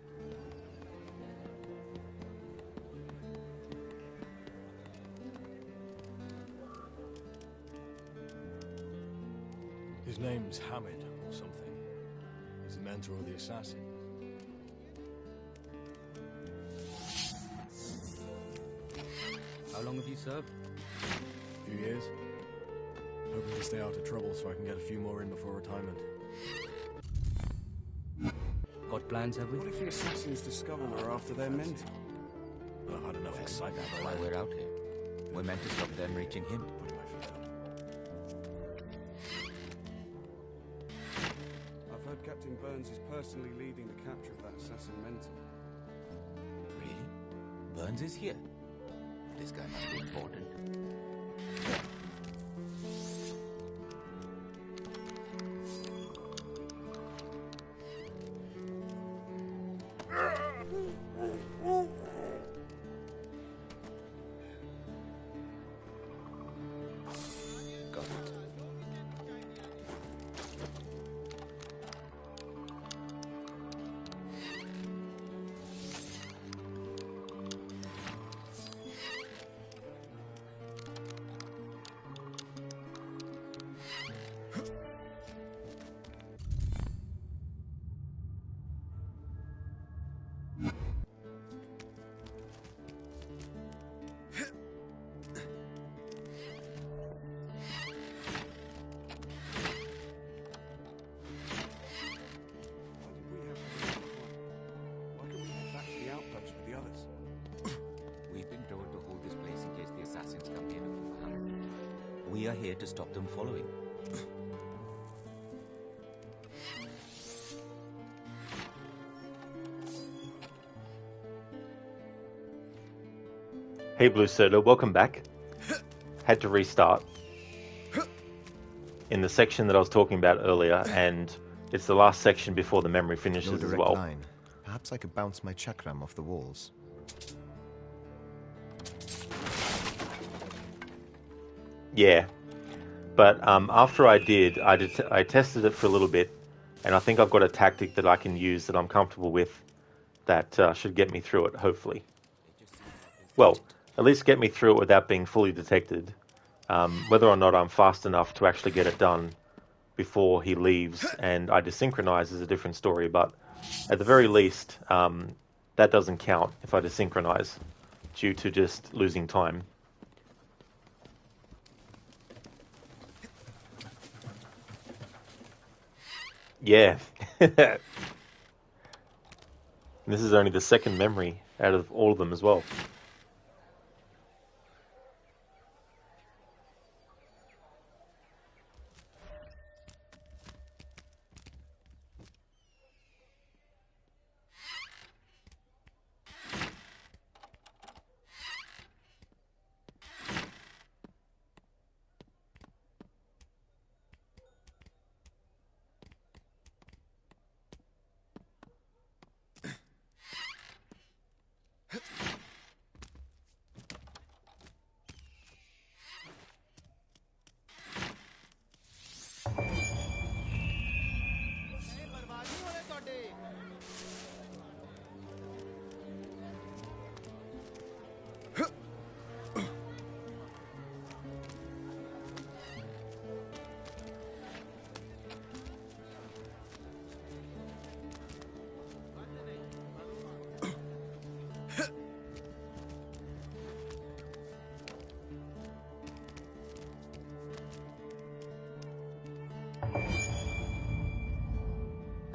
His name's Hamid, or something. He's the mentor of the assassin. How long have you served? A few years. Hoping to stay out of trouble so I can get a few more in before retirement. Got plans, have we? What if the assassins discover we're after their mentor? I've had enough excitement. That's why we're out here. We're meant to stop them reaching him. I've heard Captain Burns is personally leading the capture of that assassin mentor. Really? Burns is here? This guy must be important. We've been told to hold this place in case the assassins come here to hunt. We are here to stop them following. Hey Blue Soda, welcome back. Had to restart in the section that I was talking about earlier, and it's the last section before the memory finishes No as direct well. line. Perhaps I could bounce my chakram off the walls. Yeah, but after I did, I tested it for a little bit, and I think I've got a tactic that I can use that I'm comfortable with that should get me through it, hopefully. Well, at least get me through it without being fully detected. Whether or not I'm fast enough to actually get it done before he leaves and I desynchronize is a different story, but at the very least, that doesn't count if I desynchronize due to just losing time. Yeah. This is only the second memory out of all of them as well.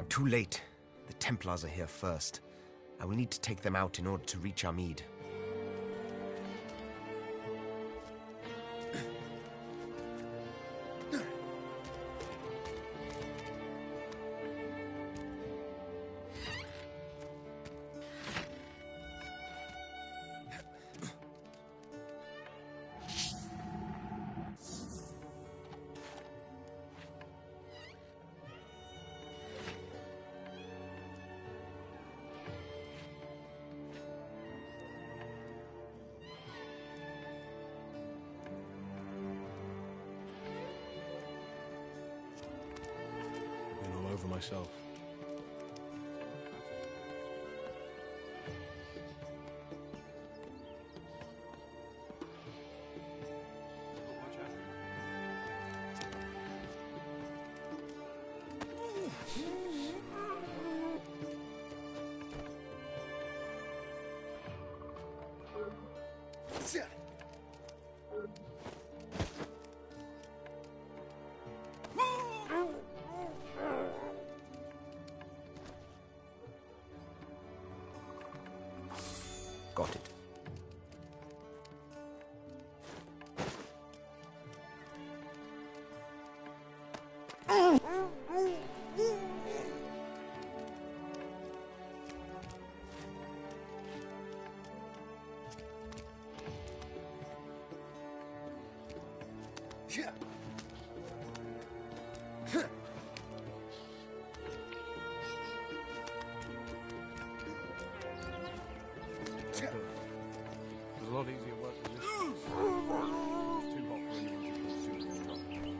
Too late. The Templars are here first. I will need to take them out in order to reach Armid. Over myself. Got it. It's a lot easier work than this. It's too hot for anyone to pull through.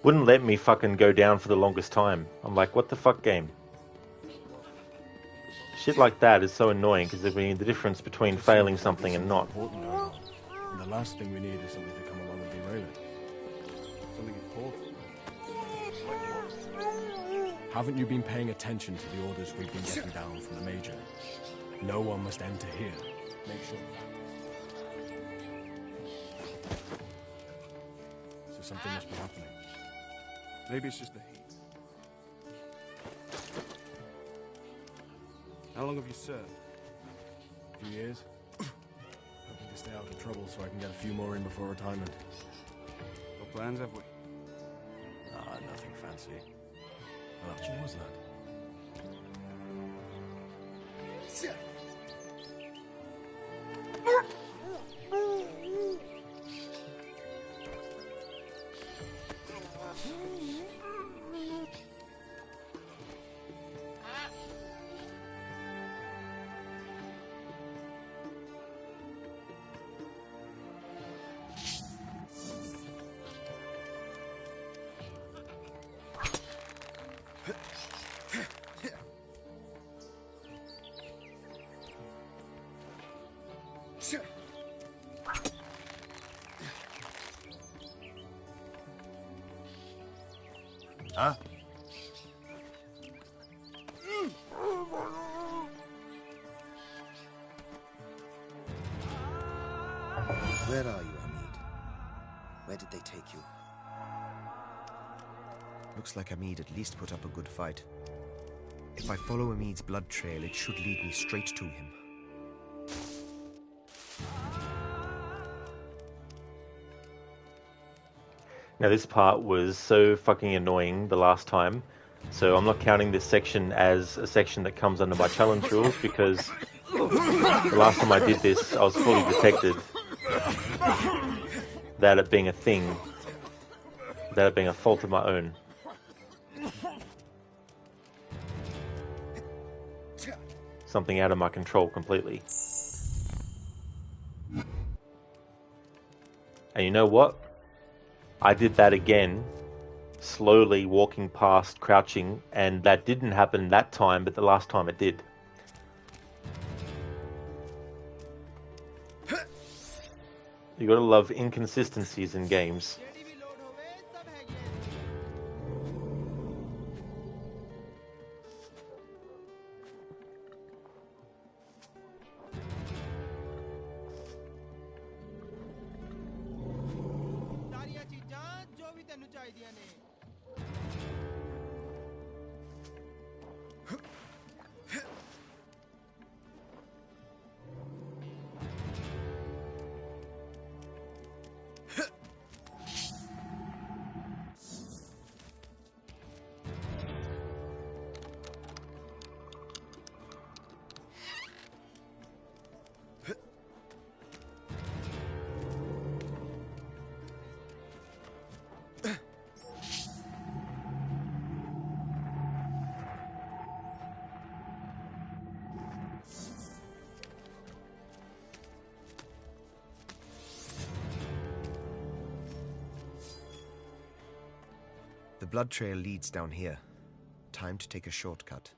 wouldn't let me fucking go down for the longest time. I'm like, what the fuck, game? Shit like that is so annoying because there's the difference between failing something and not. And the last thing we need is somebody to come along and derail it. Something important. Haven't you been paying attention to the orders we've been getting down from the Major? No one must enter here. Make sure. So something must be happening. Maybe it's just the heat. How long have you served? A few years. Hoping to stay out of trouble so I can get a few more in before retirement. What plans have we? Nothing fancy. What option was that? Huh? Where are you, Hamid? Where did they take you? Looks like Hamid at least put up a good fight. If I follow Hamid's blood trail, it should lead me straight to him. Now this part was so fucking annoying the last time, so I'm not counting this section as a section that comes under my challenge rules because the last time I did this I was fully detected without it being a thing, without it being a fault of my own. Something out of my control completely. And you know what? I did that again, slowly walking past, crouching, and that didn't happen that time, but the last time it did. You gotta love inconsistencies in games. The blood trail leads down here. Time to take a shortcut.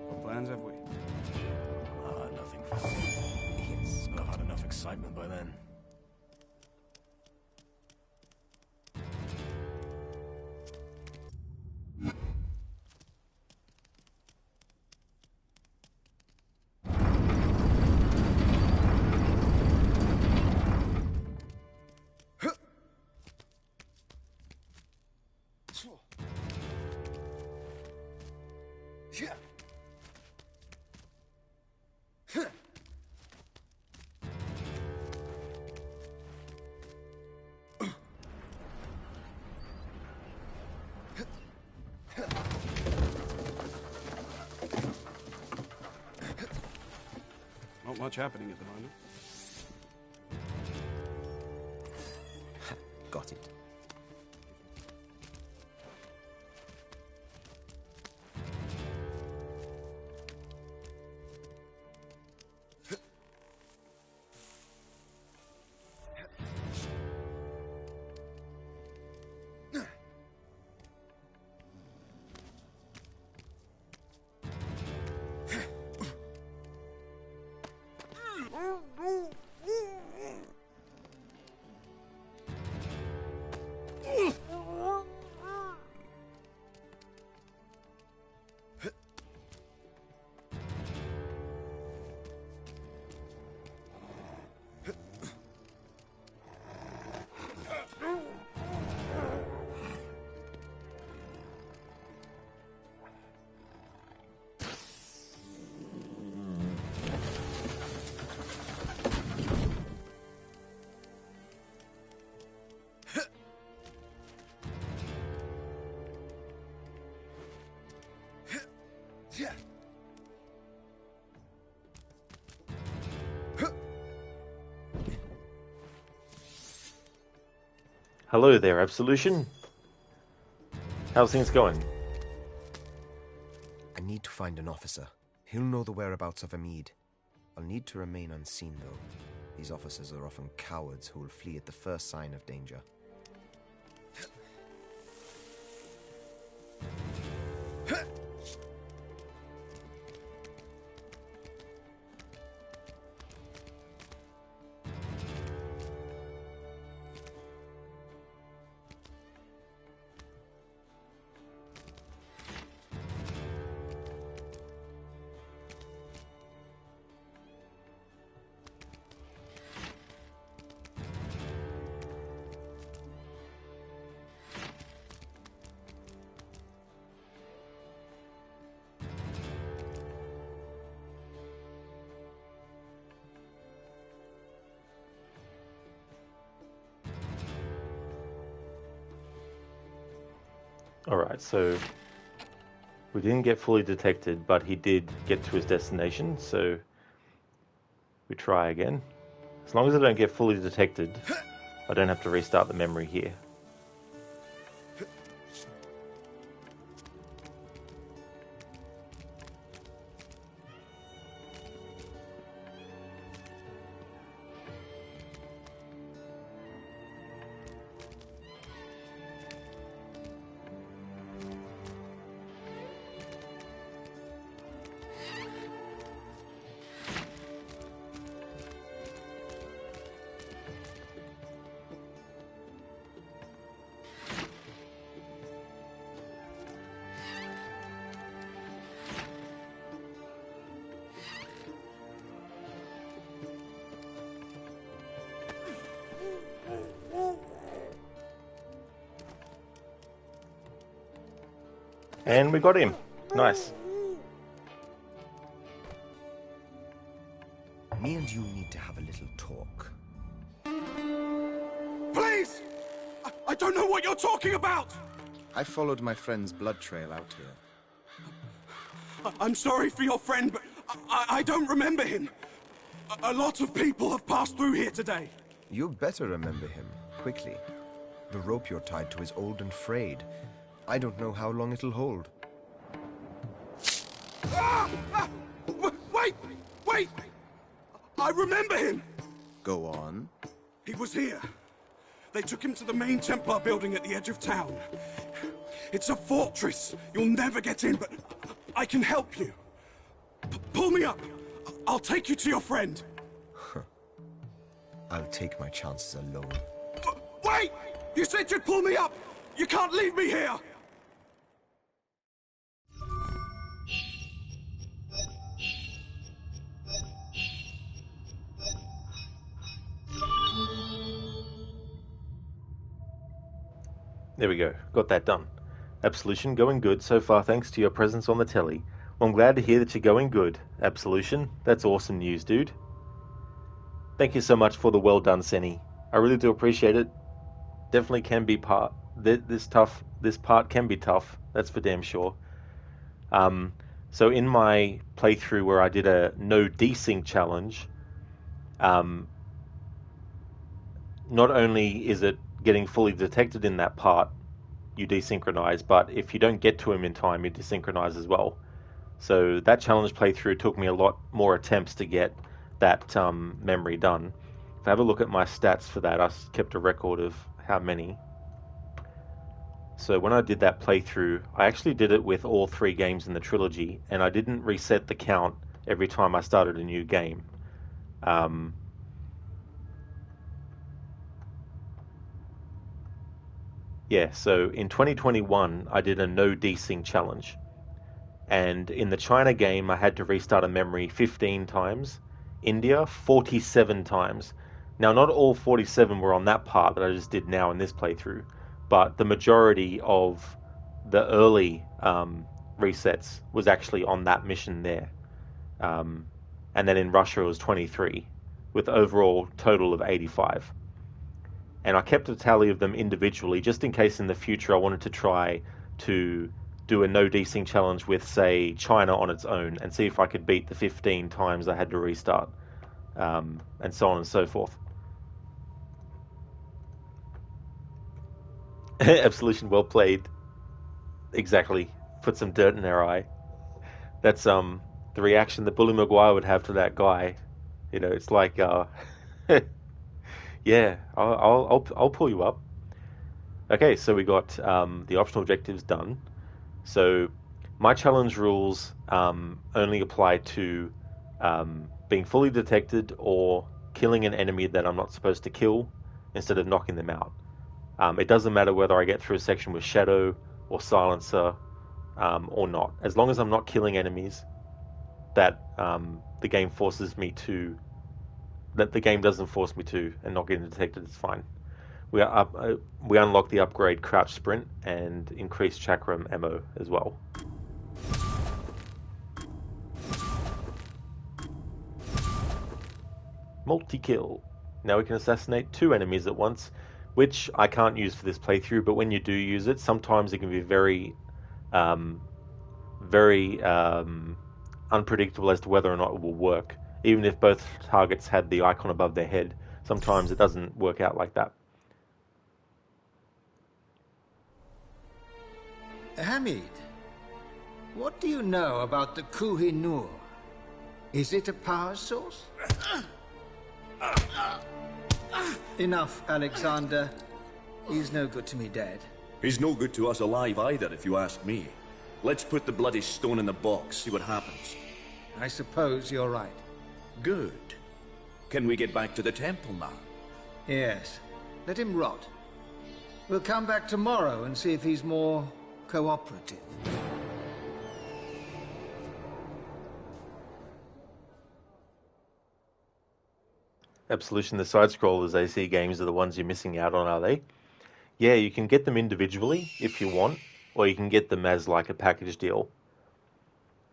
What plans have we? Nothing fancy. Yes, I've had enough excitement by then. Not much happening at the moment. Got it. Hello there, Absolution. How's things going? I need to find an officer. He'll know the whereabouts of Amid. I'll need to remain unseen, though. These officers are often cowards who will flee at the first sign of danger. Alright, so we didn't get fully detected, but he did get to his destination, so we try again. As long as I don't get fully detected, I don't have to restart the memory here. And we got him. Nice. Me and you need to have a little talk. Please! I don't know what you're talking about! I followed my friend's blood trail out here. I'm sorry for your friend, but I don't remember him. A lot of people have passed through here today. You better remember him, quickly. The rope you're tied to is old and frayed. I don't know how long it'll hold. Wait! Wait! I remember him! Go on. He was here. They took him to the main Templar building at the edge of town. It's a fortress. You'll never get in, but I can help you. Pull me up. I'll take you to your friend. I'll take my chances alone. Wait! You said you'd pull me up! You can't leave me here! There we go. Got that done. Absolution, going good so far thanks to your presence on the telly. Well, I'm glad to hear that you're going good, Absolution. That's awesome news, dude. Thank you so much for the well done, Senny. I really do appreciate it. Definitely can be this part can be tough. That's for damn sure. So in my playthrough where I did a no desync challenge, not only is it getting fully detected in that part, you desynchronize, but if you don't get to him in time, you desynchronize as well. So that challenge playthrough took me a lot more attempts to get that memory done. If I have a look at my stats for that, I kept a record of how many. So when I did that playthrough, I actually did it with all 3 games in the trilogy, and I didn't reset the count every time I started a new game. Yeah, so in 2021, I did a no desync challenge. And in the China game, I had to restart a memory 15 times. India, 47 times. Now, not all 47 were on that part that I just did now in this playthrough, but the majority of the early resets was actually on that mission there. And then in Russia, it was 23, with overall total of 85. And I kept a tally of them individually, just in case in the future I wanted to try to do a no desync challenge with, say, China on its own, and see if I could beat the 15 times I had to restart, and so on and so forth. Absolution, well played. Exactly. Put some dirt in their eye. That's the reaction that Bully Maguire would have to that guy. You know, it's like, yeah, I'll pull you up. Okay, so we got the optional objectives done. So my challenge rules only apply to being fully detected or killing an enemy that I'm not supposed to kill instead of knocking them out. It doesn't matter whether I get through a section with Shadow or Silencer or not. As long as I'm not killing enemies that the game forces me to, that the game doesn't force me to, and not getting detected, it's fine. We unlock the upgrade Crouch Sprint and increase Chakram ammo as well. Multi-kill. Now we can assassinate 2 enemies at once, which I can't use for this playthrough, but when you do use it, sometimes it can be very unpredictable as to whether or not it will work. Even if both targets had the icon above their head, sometimes it doesn't work out like that. Hamid, what do you know about the Koh-i-Noor? Is it a power source? Enough, Alexander. He's no good to me dead. He's no good to us alive either, if you ask me. Let's put the bloody stone in the box, see what happens. I suppose you're right. Good. Can we get back to the temple now? Yes. Let him rot. We'll come back tomorrow and see if he's more cooperative. Absolution, the side-scrollers AC games are the ones you're missing out on, are they? Yeah, you can get them individually if you want, or you can get them as like a package deal.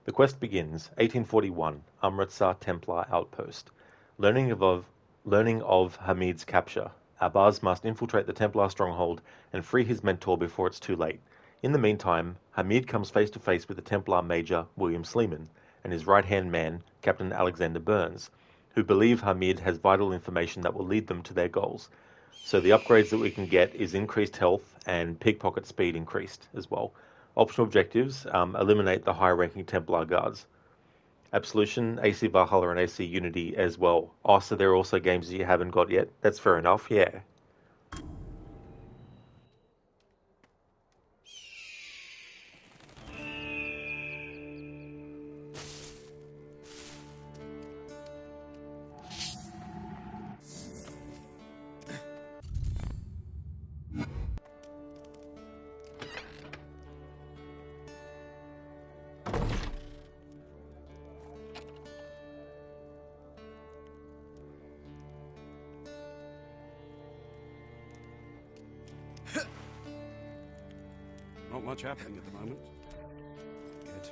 The quest begins, 1841, Amritsar Templar Outpost. Learning of Hamid's capture, Arbaaz must infiltrate the Templar stronghold and free his mentor before it's too late. In the meantime, Hamid comes face to face with the Templar Major William Sleeman and his right-hand man, Captain Alexander Burns, who believe Hamid has vital information that will lead them to their goals. So the upgrades that we can get is increased health and pickpocket speed increased as well. Optional objectives, eliminate the high-ranking Templar guards. Absolution, AC Valhalla and AC Unity as well. Oh, so there are also games that you haven't got yet. That's fair enough, yeah. Not much happening at the moment. Good.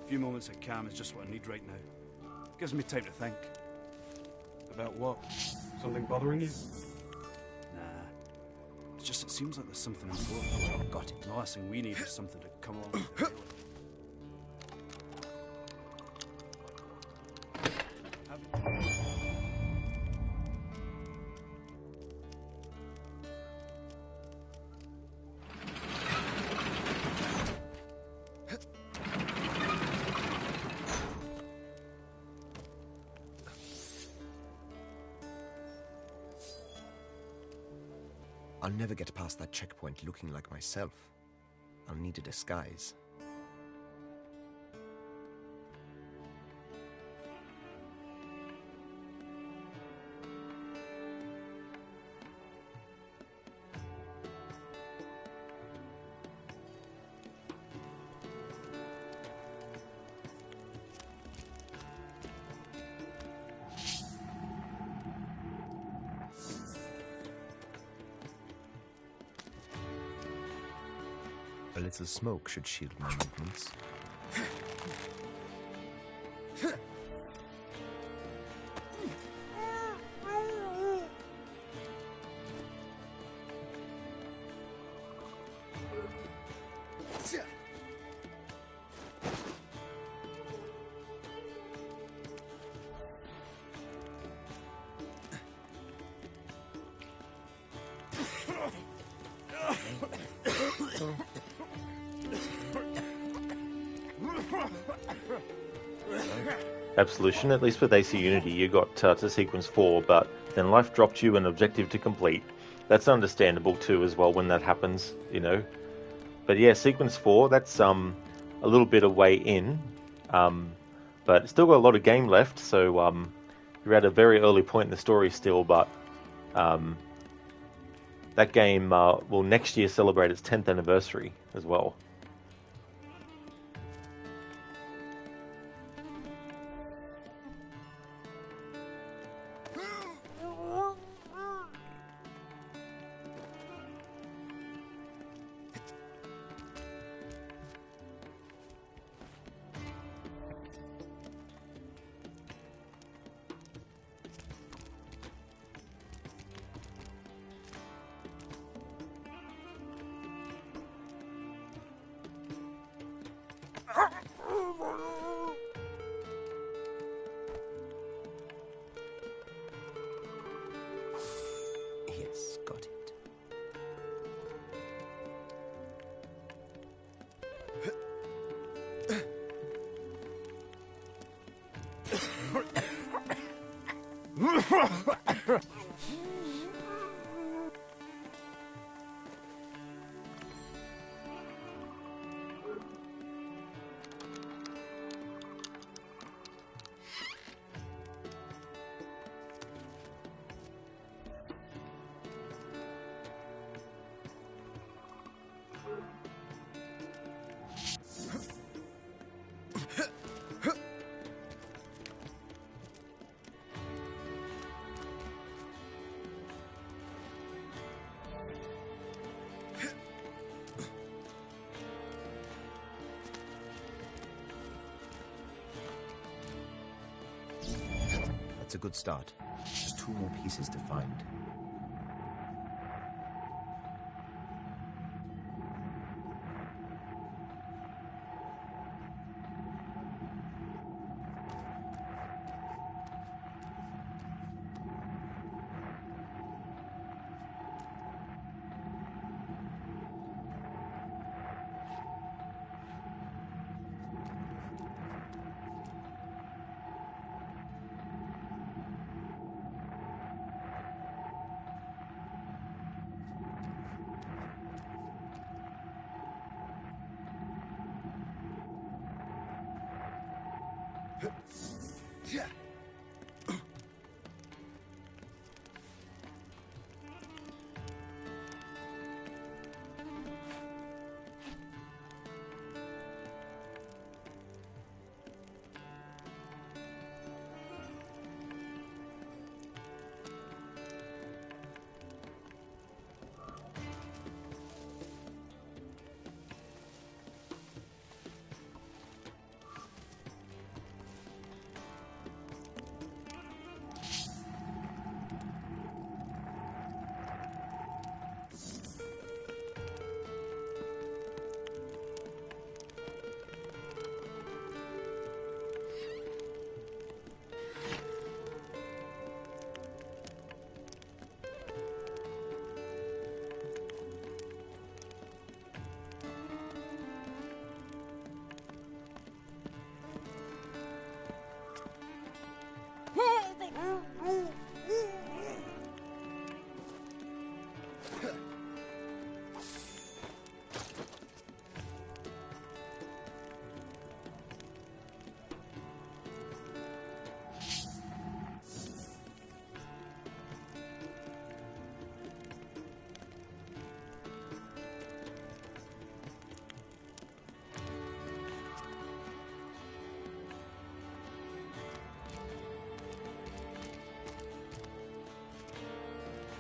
A few moments of calm is just what I need right now. Gives me time to think. About what? Something bothering you? Nah. It's just it seems like there's something important. Got it. The last thing we need is something to come along. I'll never get past that checkpoint looking like myself. I'll need a disguise. A little smoke should shield my movements. Absolution, at least with AC Unity, you got to sequence 4, but then life dropped you an objective to complete. That's understandable too, as well, when that happens, you know. But yeah, sequence 4, that's a little bit of way in, but still got a lot of game left. So you're at a very early point in the story still, but that game will next year celebrate its 10th anniversary as well. Yes, got it. That's a good start. Just 2 more pieces to find.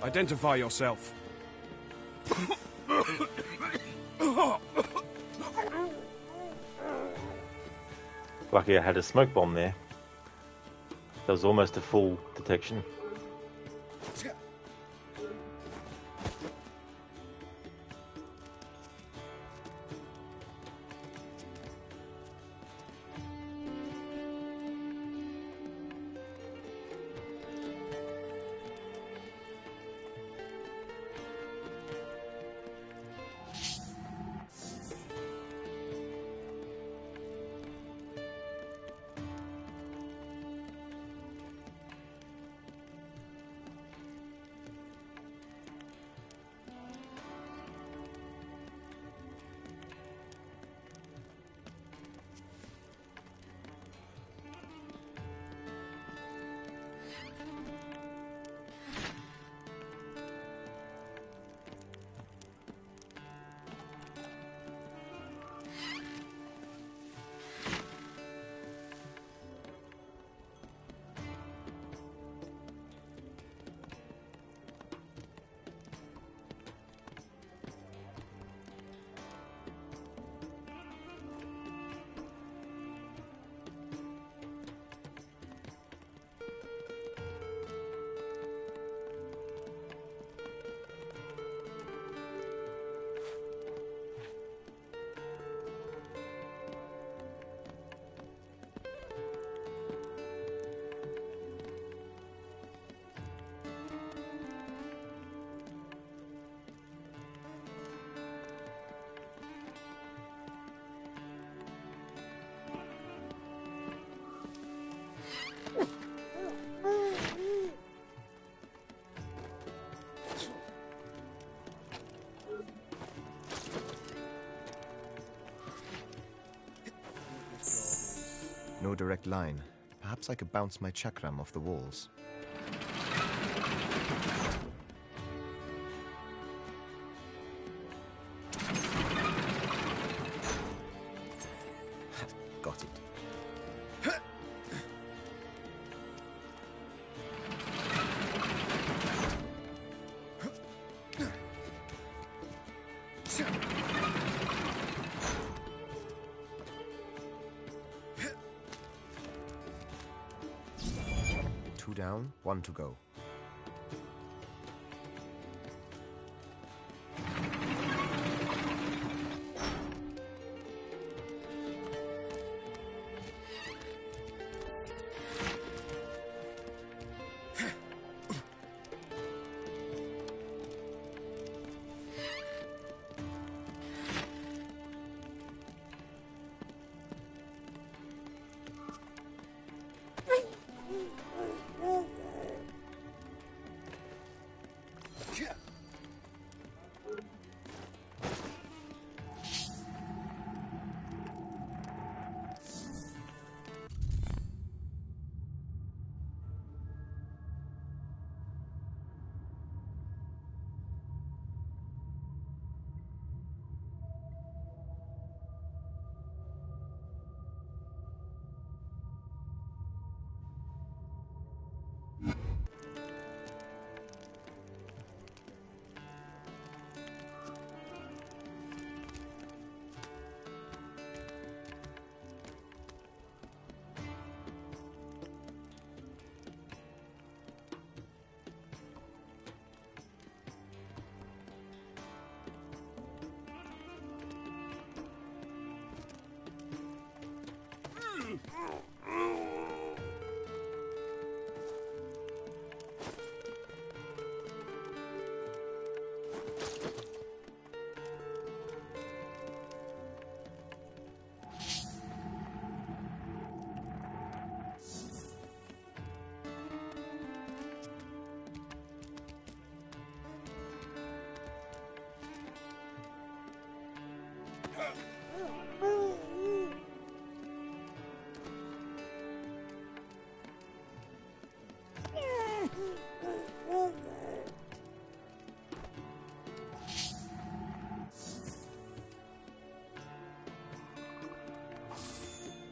Identify yourself. Lucky I had a smoke bomb there. That was almost a full detection. No direct line. Perhaps I could bounce my chakram off the walls. Got it. Two down, one to go.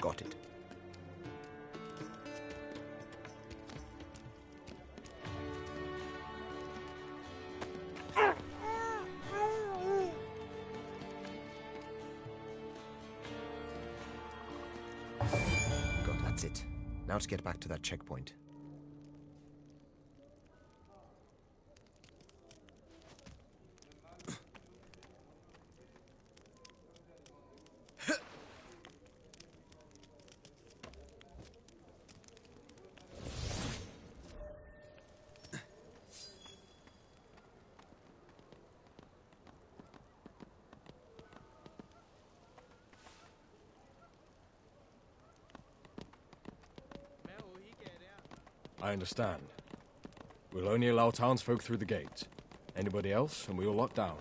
Got it. That's it. Now to get back to that checkpoint. I understand. We'll only allow townsfolk through the gate. Anybody else, and we'll lock down.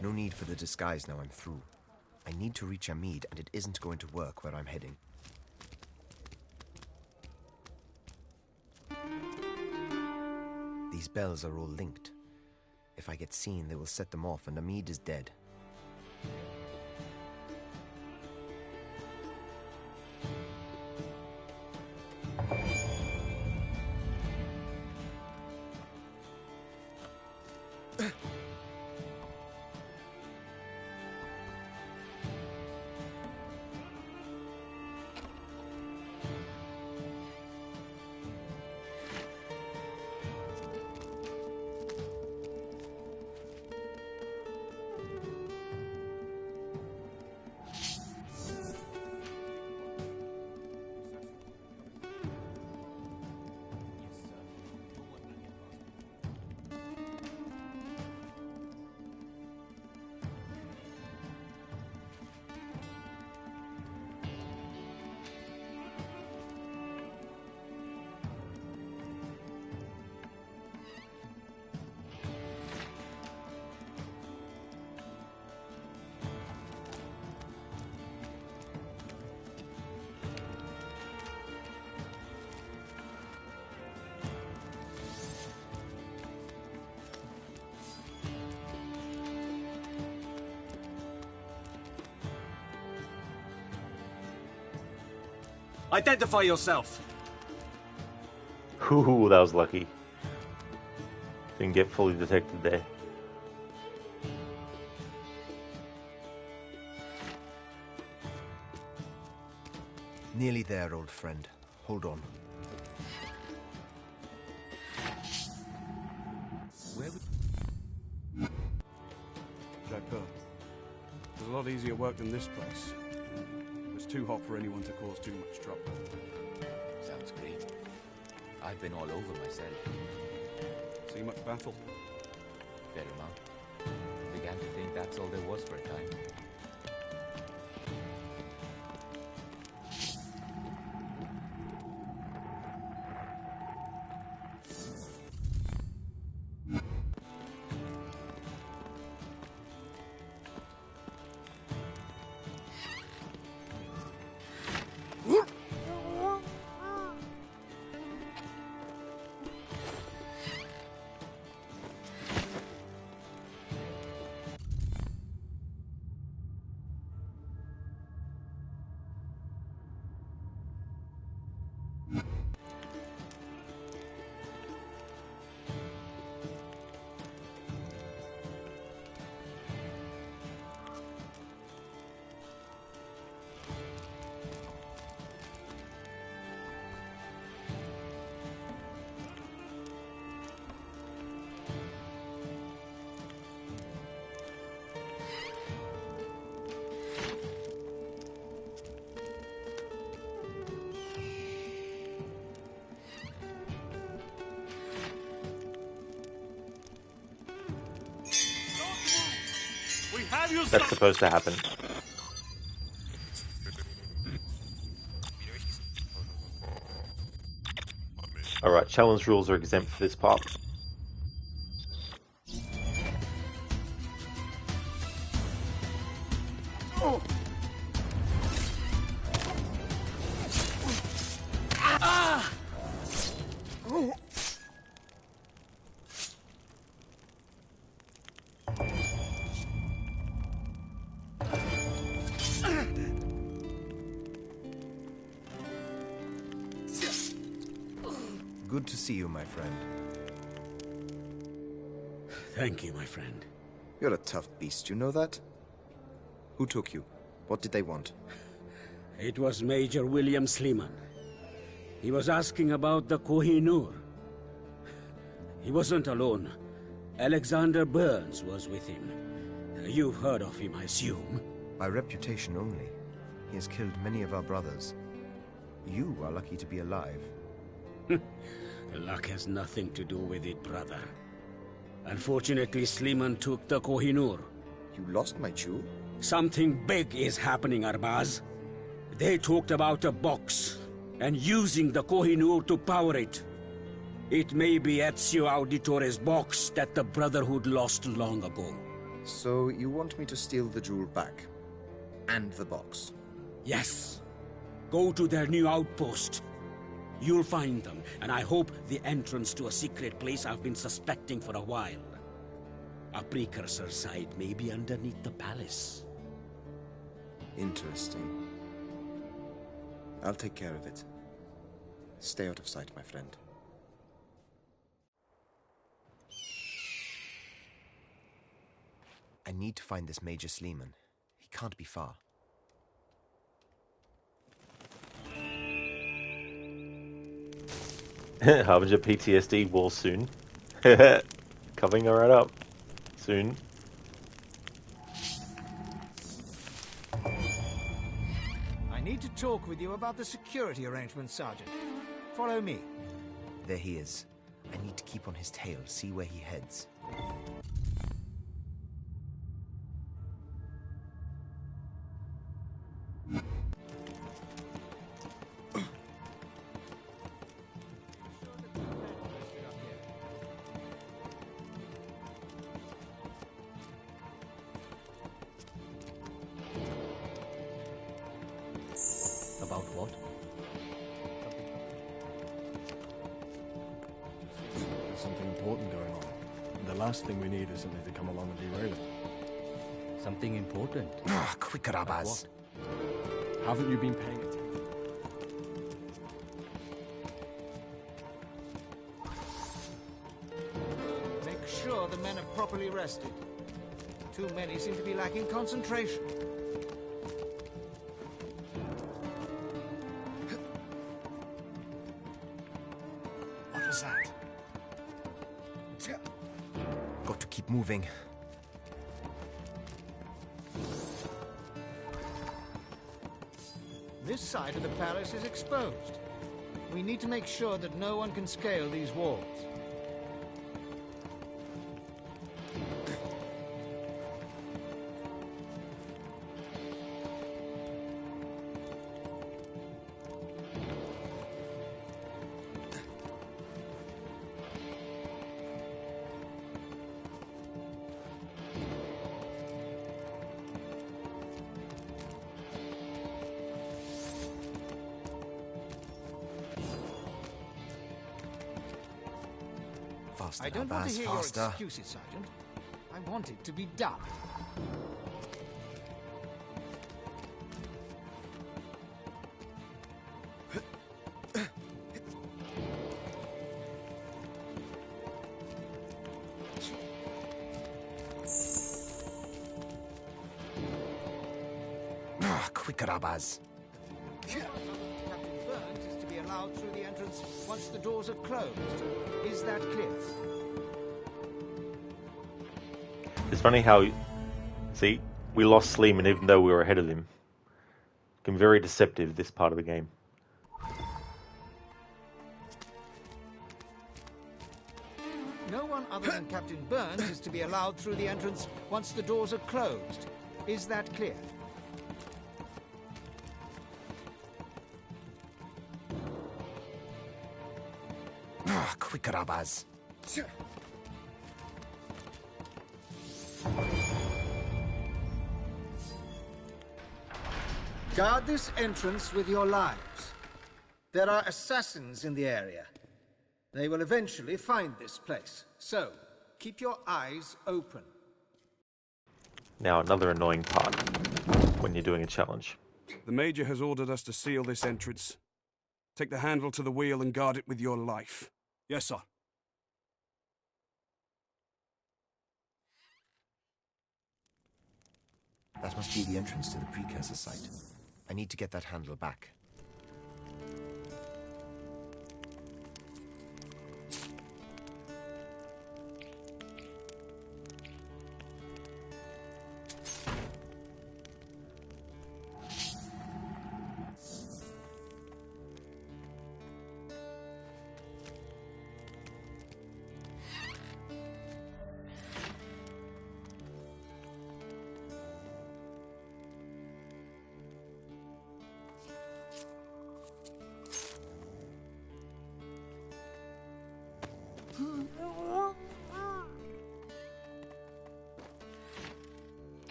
No need for the disguise now I'm through. I need to reach Amid, and it isn't going to work where I'm heading. These bells are all linked. If I get seen, they will set them off, and Amid is dead. Identify yourself! Ooh, that was lucky. Didn't get fully detected there. Nearly there, old friend. Hold on. Where would... Jaipur. There's a lot easier work than this place. It's too hot for anyone to cause too much trouble. Sounds great. I've been all over myself. See much battle? Fair amount. Began to think that's all there was for a time. That's supposed to happen. Alright, challenge rules are exempt for this part. Good to see you, my friend. Thank you, my friend. You're a tough beast, you know that? Who took you? What did they want? It was Major William Sleeman. He was asking about the Koh-i-Noor. He wasn't alone. Alexander Burns was with him. You've heard of him, I assume. By reputation only. He has killed many of our brothers. You are lucky to be alive. Luck has nothing to do with it, brother. Unfortunately, Sleeman took the Koh-i-Noor. You lost my jewel? Something big is happening, Arbaaz. They talked about a box, and using the Koh-i-Noor to power it. It may be Ezio Auditore's box that the Brotherhood lost long ago. So you want me to steal the jewel back? And the box? Yes. Go to their new outpost. You'll find them, and I hope the entrance to a secret place I've been suspecting for a while. A precursor site may be underneath the palace. Interesting. I'll take care of it. Stay out of sight, my friend. I need to find this Major Sleeman. He can't be far. Harbinger PTSD will soon. Covering her right up. Soon. I need to talk with you about the security arrangements, Sergeant. Follow me. There he is. I need to keep on his tail, see where he heads. About what? There's something important going on. And the last thing we need is something to come along and derail it. Something important? Quick, Arbaaz. Haven't you been paying attention? Make sure the men are properly rested. Too many seem to be lacking concentration. What was that? Got to keep moving. This side of the palace is exposed. We need to make sure that no one can scale these walls. Faster, I don't want to Arbaaz, hear faster. your excuses, Sergeant. I want it to be done. Quicker, Arbaaz. Captain Burns is to be allowed through the entrance once the doors are closed. Is that clear? It's funny how, see, we lost Sleeman even though we were ahead of him. Can be very deceptive, this part of the game. No one other than Captain Burns is to be allowed through the entrance once the doors are closed. Is that clear? Quicker, Arbaaz. Guard this entrance with your lives. There are assassins in the area. They will eventually find this place. So, keep your eyes open. Now, another annoying part when you're doing a challenge. The Major has ordered us to seal this entrance. Take the handle to the wheel and guard it with your life. Yes, sir. That must be the entrance to the precursor site. I need to get that handle back.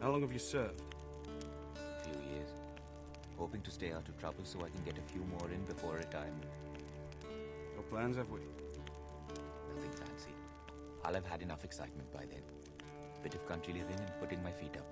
How long have you served? A few years. Hoping to stay out of trouble so I can get a few more in before retirement. No plans, have we? Nothing fancy. I'll have had enough excitement by then. Bit of country living and putting my feet up.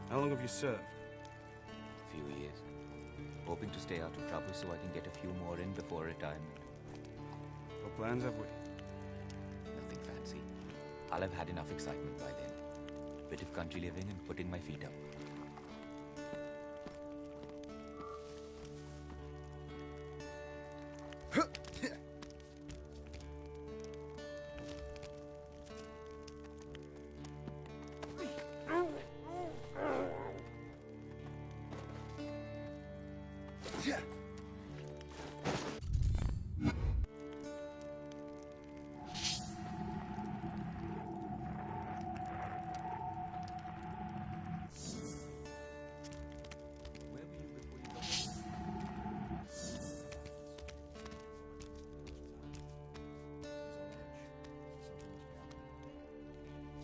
How long have you served? A few years. Hoping to stay out of trouble so I can get a few more in before retirement. No plans, have we? Nothing fancy. I'll have had enough excitement by then. Bit of country living and putting my feet up.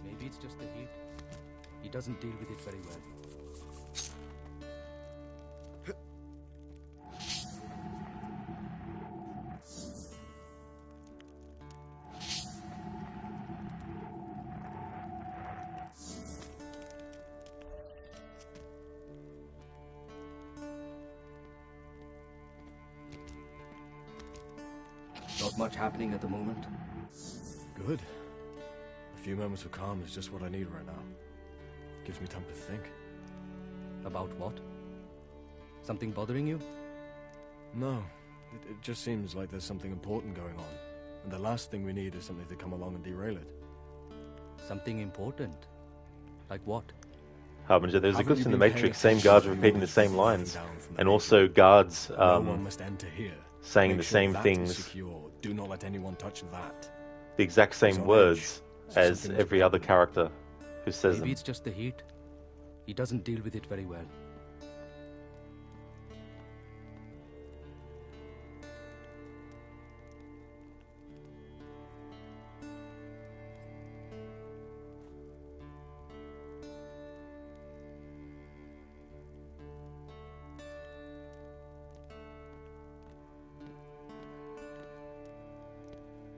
Maybe it's just the heat. He doesn't deal with it very well. Not much happening at the moment. Good. A few moments of calm is just what I need right now. Gives me time to think. About what? Something bothering you? No. It just seems like there's something important going on. And the last thing we need is something to come along and derail it. Something important? Like what? Harbinger, there's a glitch in the Matrix, same guards repeating the same lines. And also guards No one must enter here. saying Make the sure same that is things, secure. Do not let anyone touch that. the exact same on words edge. as Something every other character who says Maybe them. it's just the heat. He doesn't deal with it very well.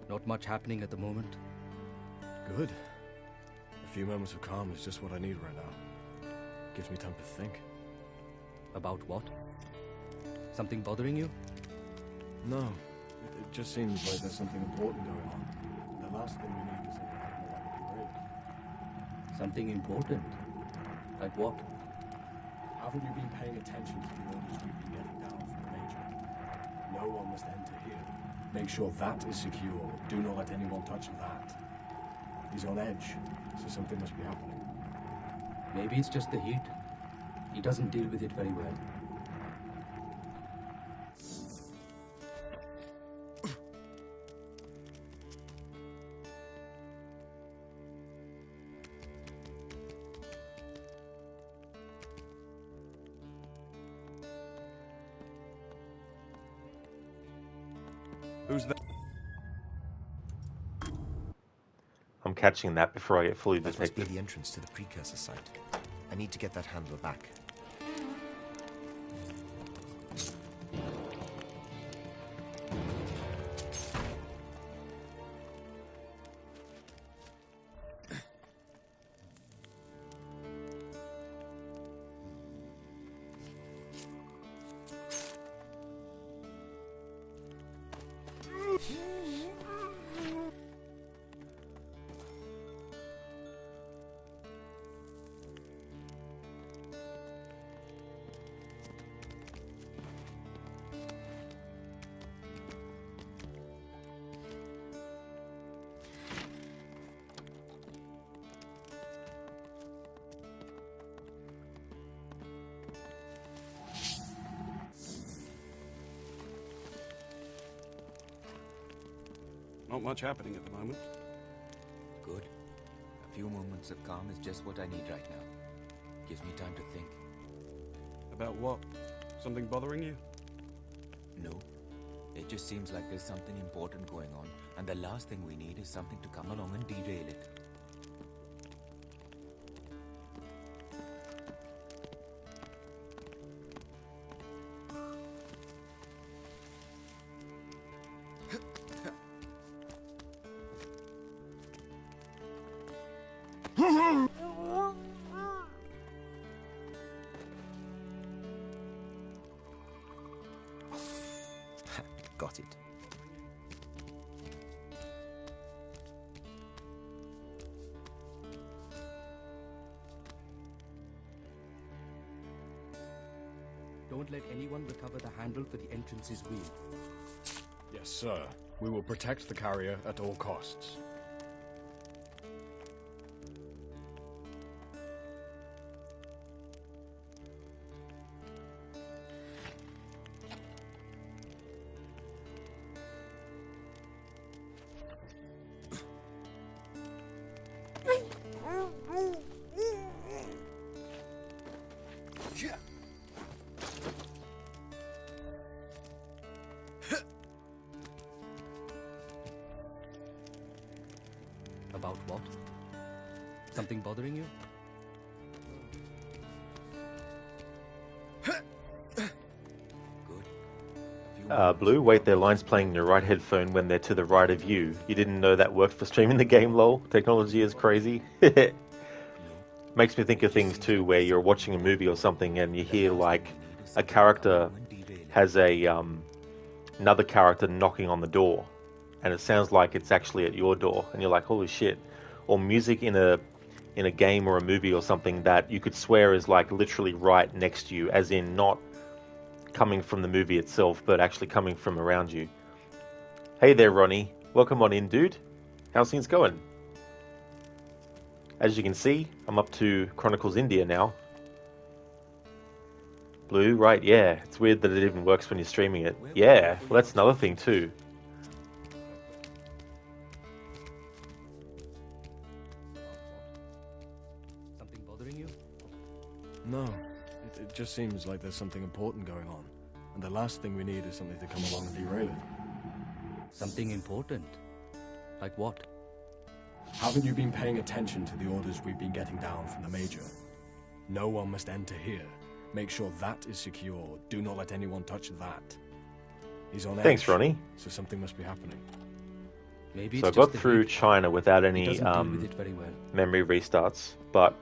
Not much happening at the moment. Good. A few moments of calm is just what I need right now. Gives me time to think. About what? Something bothering you? No. It just seems like there's something important going on. The last thing we need is something to come along and derail it. Something important? Like what? Haven't you been paying attention to the orders we've been getting down from the Major? No one must enter here. Make sure that is secure. Do not let anyone touch that. He's on edge, so something must be happening. Maybe it's just the heat. He doesn't deal with it very well. Who's that? I'm catching that before I get fully That must be detected. the entrance to the precursor site. I need to get that handle back. Not much happening at the moment. Good. A few moments of calm is just what I need right now. Gives me time to think. About what? Something bothering you? No. It just seems like there's something important going on, and the last thing we need is something to come along and derail it. Got it. Don't let anyone recover the handle for the entrance's wheel. Yes, sir. We will protect the carrier at all costs. About what? Something bothering you? Blue, wait, their line's playing in your right headphone when they're to the right of you. You didn't know that worked for streaming the game, lol? Technology is crazy. Makes me think of things too, where you're watching a movie or something and you hear like a character has another character knocking on the door, and it sounds like it's actually at your door, and you're like, holy shit. Or music in a game or a movie or something that you could swear is like literally right next to you, as in not coming from the movie itself, but actually coming from around you. Hey there, Ronnie. Welcome on in, dude. How's things going? As you can see, I'm up to Chronicles India now. Blue, right, yeah. It's weird that it even works when you're streaming it. Yeah, well that's another thing too. Something bothering you? No. It just seems like there's something important going on. And the last thing we need is something to come along and derail it. Something important? Like what? Haven't you been paying attention to the orders we've been getting down from the Major? No one must enter here. Make sure that is secure. Do not let anyone touch that. He's on edge. Thanks, Ronnie. So something must be happening. Maybe So I it's got just the through heat. China without He any doesn't deal with it very well. memory restarts, but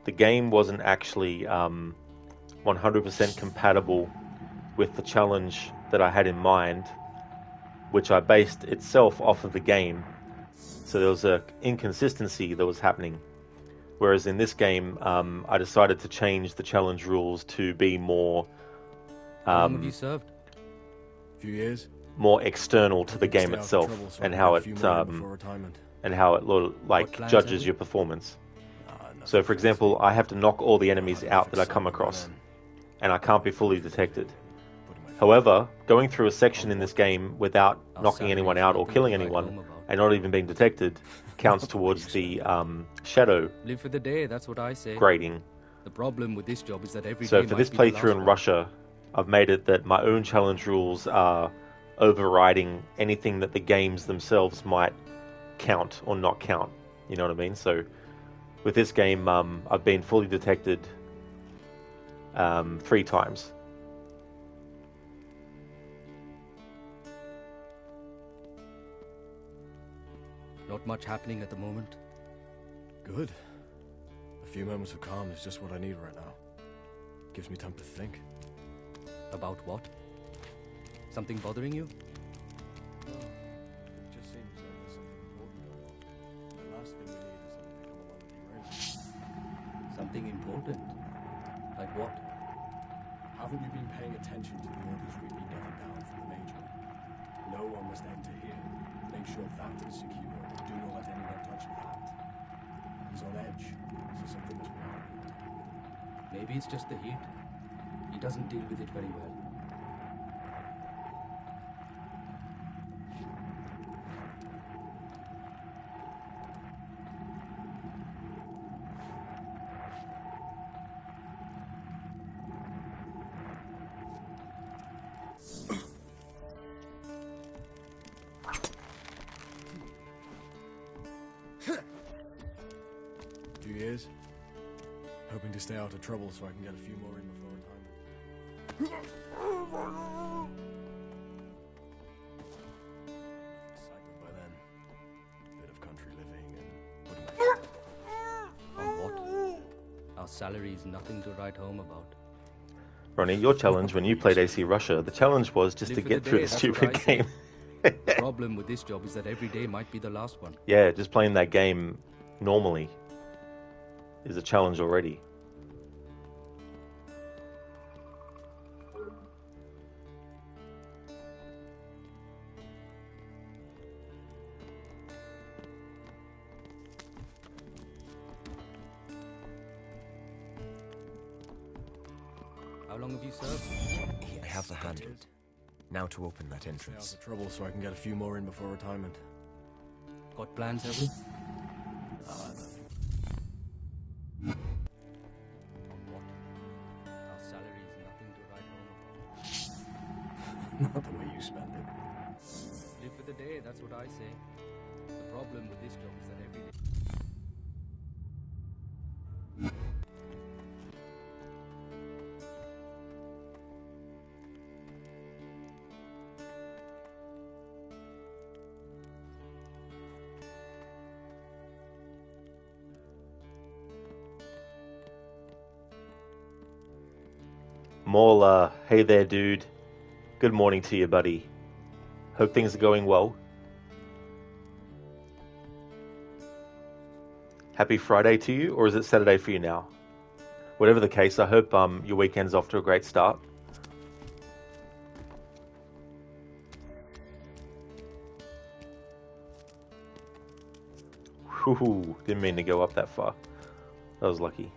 the game wasn't actually 100% compatible with the challenge that I had in mind, which I based itself off of the game. So there was a inconsistency that was happening. Whereas in this game, I decided to change the challenge rules to be more How long have you served? A few years. More external to the game itself, and how it like judges your performance. So, for example, I have to knock all the enemies out that I come across, and I can't be fully detected. However, going through a section in this game without knocking anyone out or killing anyone, and not even being detected, counts towards the shadow Live for the day, that's what I say. grading. The problem with this job is that every So day for might this be the playthrough last in one. Russia, I've made it that my own challenge rules are overriding anything that the games themselves might count or not count. You know what I mean? So with this game, I've been fully detected 3 times. Not much happening at the moment. Good. A few moments of calm is just what I need right now. Gives me time to think. About what? Something bothering you? No. It just seems like there's something important going on. The last thing we need is something to come along and derail it. Something important? Like what? Haven't you been paying attention to the orders we've been getting down from the Major? No one must enter here. Make sure that is secure. Do not let anyone touch that. He's on edge, so something must be happening. Maybe it's just the heat. He doesn't deal with it very well. Few years. Hoping to stay out of trouble so I can get a few more in before retirement. Excitement by then. Bit of country living and putting my... On what? Our salary is nothing to write home about. Ronnie, your challenge when you played AC Russia, the challenge was just to get through the stupid game. The problem with this job is that every day might be the last one. Yeah, just playing that game normally is a challenge already. How long have you served? I have the handle. Now to open that Stay out entrance. of trouble so I can get a few more in before retirement. Got plans, have we? Nothing. On what? Our salary is nothing to write home about. Not the way you spend it. Live for the day, that's what I say. The problem with this job is that every day... Mawla, hey there, dude. Good morning to you, buddy. Hope things are going well. Happy Friday to you, or is it Saturday for you now? Whatever the case, I hope your weekend's off to a great start. Whew, didn't mean to go up that far. That was lucky.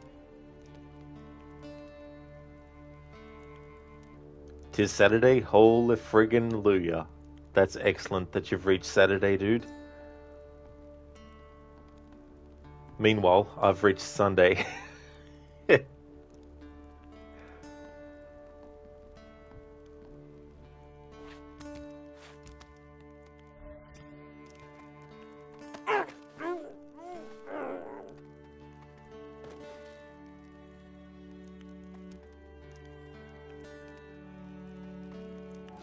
'Tis Saturday, holy friggin' hallelujah. That's excellent that you've reached Saturday, dude. Meanwhile, I've reached Sunday.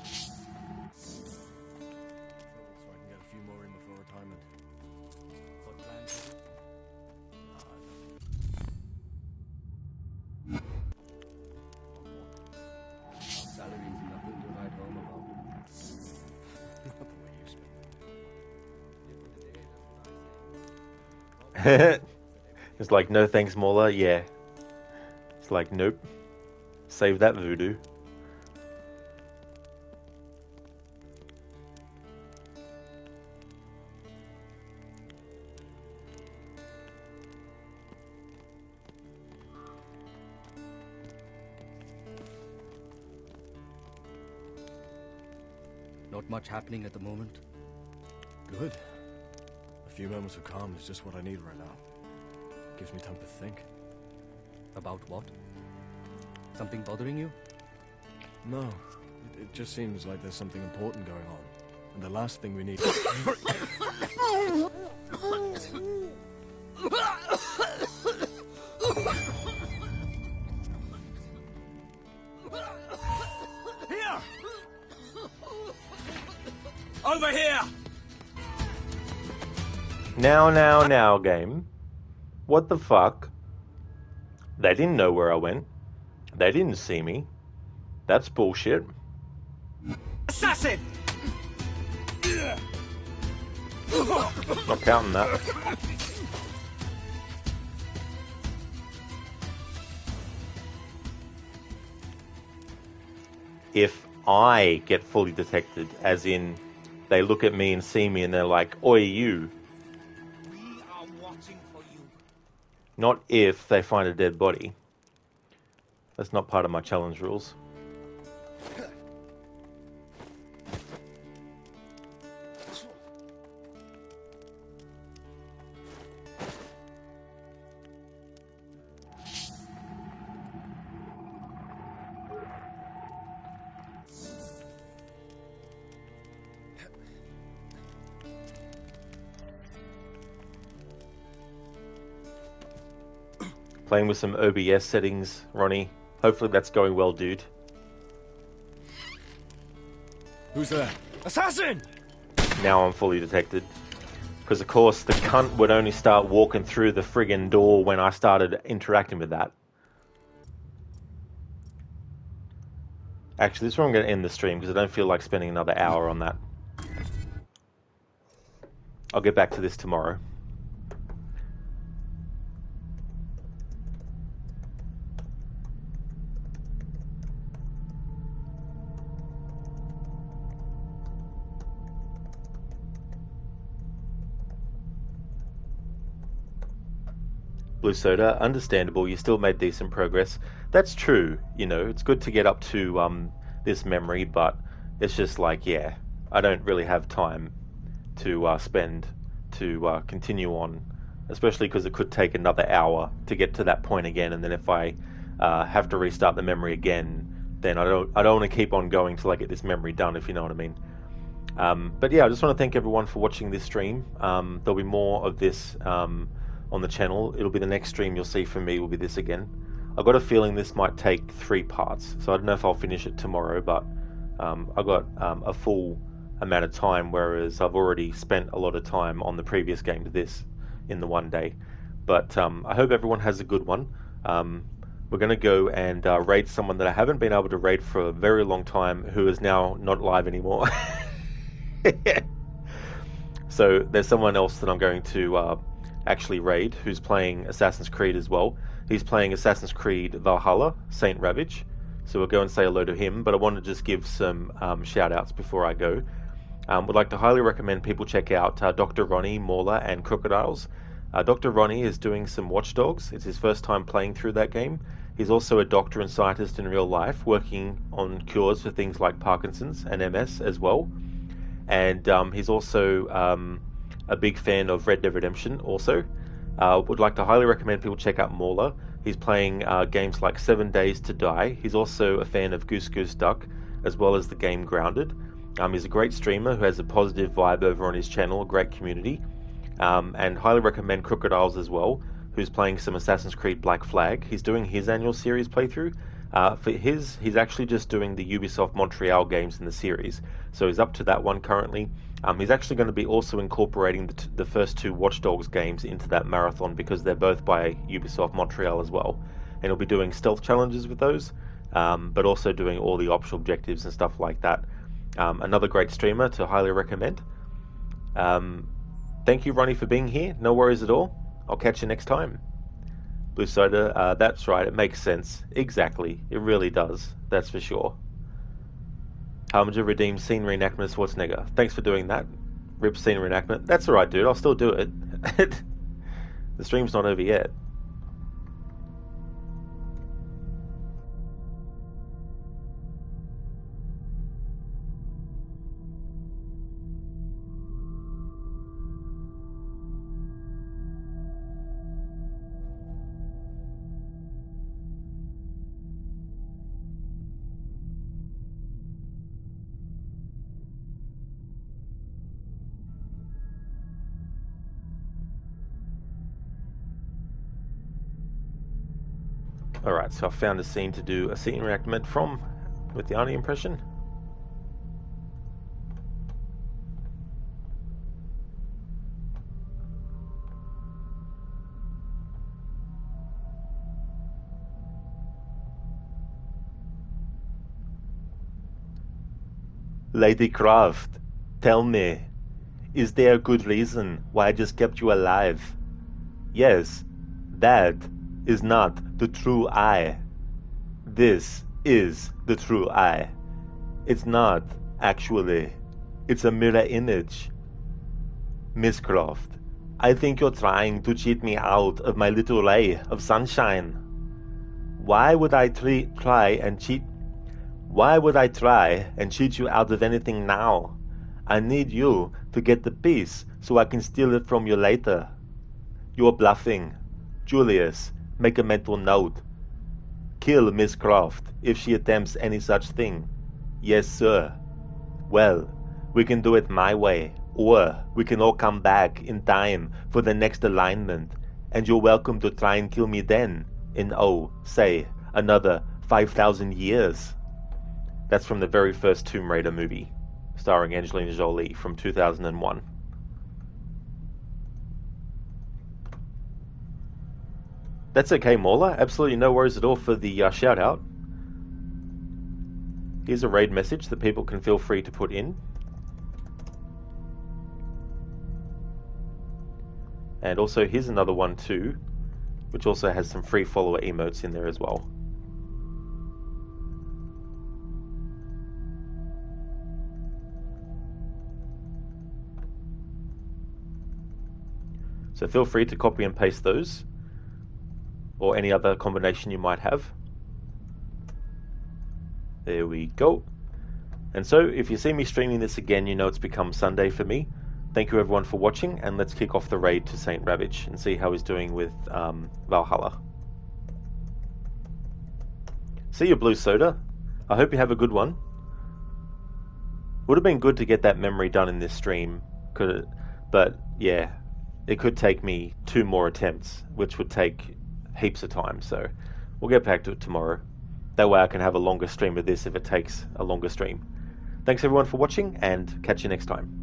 So I can get a few more in before retirement. Got plans, have we? It's like, no thanks, Mauler. Yeah. It's like, nope. Save that voodoo. Not much happening at the moment. Good. A few moments of calm is just what I need right now. Gives me time to think. About what? Something bothering you? No. It just seems like there's something important going on. And the last thing we need... Here! Over here! Now, game. What the fuck? They didn't know where I went. They didn't see me. That's bullshit. Assassin! Not counting that. If I get fully detected, as in they look at me and see me and they're like, oi, you. We are watching for you. Not if they find a dead body. That's not part of my challenge rules. Playing with some OBS settings, Ronnie. Hopefully that's going well, dude. Who's there? Assassin! Now I'm fully detected. Because, of course, the cunt would only start walking through the friggin' door when I started interacting with that. Actually, this is where I'm going to end the stream, because I don't feel like spending another hour on that. I'll get back to this tomorrow. Blue Soda, understandable, you still made decent progress. That's true, you know, it's good to get up to this memory, but it's just like, yeah, I don't really have time to spend to continue on, especially because it could take another hour to get to that point again, and then if I have to restart the memory again, then I don't want to keep on going till I get this memory done, if you know what I mean. But yeah, I just want to thank everyone for watching this stream. There'll be more of this on the channel. It'll be the next stream you'll see from me will be this again. I've got a feeling this might take 3 parts, so I don't know if I'll finish it tomorrow, but I've got a full amount of time, whereas I've already spent a lot of time on the previous game to this in the one day. But I hope everyone has a good one. We're going to go and raid someone that I haven't been able to raid for a very long time, who is now not live anymore. So there's someone else that I'm going to actually raid, who's playing Assassin's Creed as well. He's playing Assassin's Creed Valhalla, Saint Ravage. So we'll go and say hello to him, but I want to just give some shout outs before I go. Would like to highly recommend people check out Dr. Ronnie, Mauler and Crocodiles. Dr. Ronnie is doing some Watch Dogs. It's his first time playing through that game. He's also a doctor and scientist in real life, working on cures for things like Parkinson's and MS as well. And he's also a big fan of Red Dead Redemption also. Would like to highly recommend people check out Mauler. He's playing games like 7 Days to Die. He's also a fan of Goose Goose Duck, as well as the game Grounded. He's a great streamer who has a positive vibe over on his channel, a great community. And highly recommend Crocodiles as well, who's playing some Assassin's Creed Black Flag. He's doing his annual series playthrough. He's actually just doing the Ubisoft Montreal games in the series. So he's up to that one currently. He's actually going to be also incorporating the first 2 Watch Dogs games into that marathon, because they're both by Ubisoft Montreal as well. And he'll be doing stealth challenges with those, but also doing all the optional objectives and stuff like that. Another great streamer to highly recommend. Thank you, Ronnie, for being here. No worries at all. I'll catch you next time. Blue Soda, that's right, it makes sense. Exactly, it really does, that's for sure. Harbinger redeemed scene reenactment Schwarzenegger. Thanks for doing that. Rip scene reenactment. That's alright, dude, I'll still do it. The stream's not over yet. Alright, so I found a scene to do a scene reenactment from with the Arnie impression. Lady Croft, tell me, is there a good reason why I just kept you alive? Yes, that is not the true I. This is the true I. It's not, actually. It's a mirror image. Miss Croft, I think you're trying to cheat me out of my little ray of sunshine. Why would I try and cheat you out of anything now? I need you to get the piece so I can steal it from you later. You're bluffing. Julius, make a mental note. Kill Miss Croft if she attempts any such thing. Yes, sir. Well, we can do it my way, or we can all come back in time for the next alignment, and you're welcome to try and kill me then, in, say, another 5,000 years. That's from the very first Tomb Raider movie, starring Angelina Jolie from 2001. That's okay, Mauler. Absolutely no worries at all for the shout-out. Here's a raid message that people can feel free to put in. And also, here's another one too, which also has some free follower emotes in there as well. So feel free to copy and paste those, or any other combination you might have. There we go. And so, if you see me streaming this again, you know it's become Sunday for me. Thank you everyone for watching, and let's kick off the raid to Saint Ravage and see how he's doing with Valhalla. See you, Blue Soda. I hope you have a good one. Would have been good to get that memory done in this stream, but yeah, it could take me 2 more attempts, which would take heaps of time, so we'll get back to it tomorrow. That way I can have a longer stream of this if it takes a longer stream. Thanks everyone for watching, and catch you next time.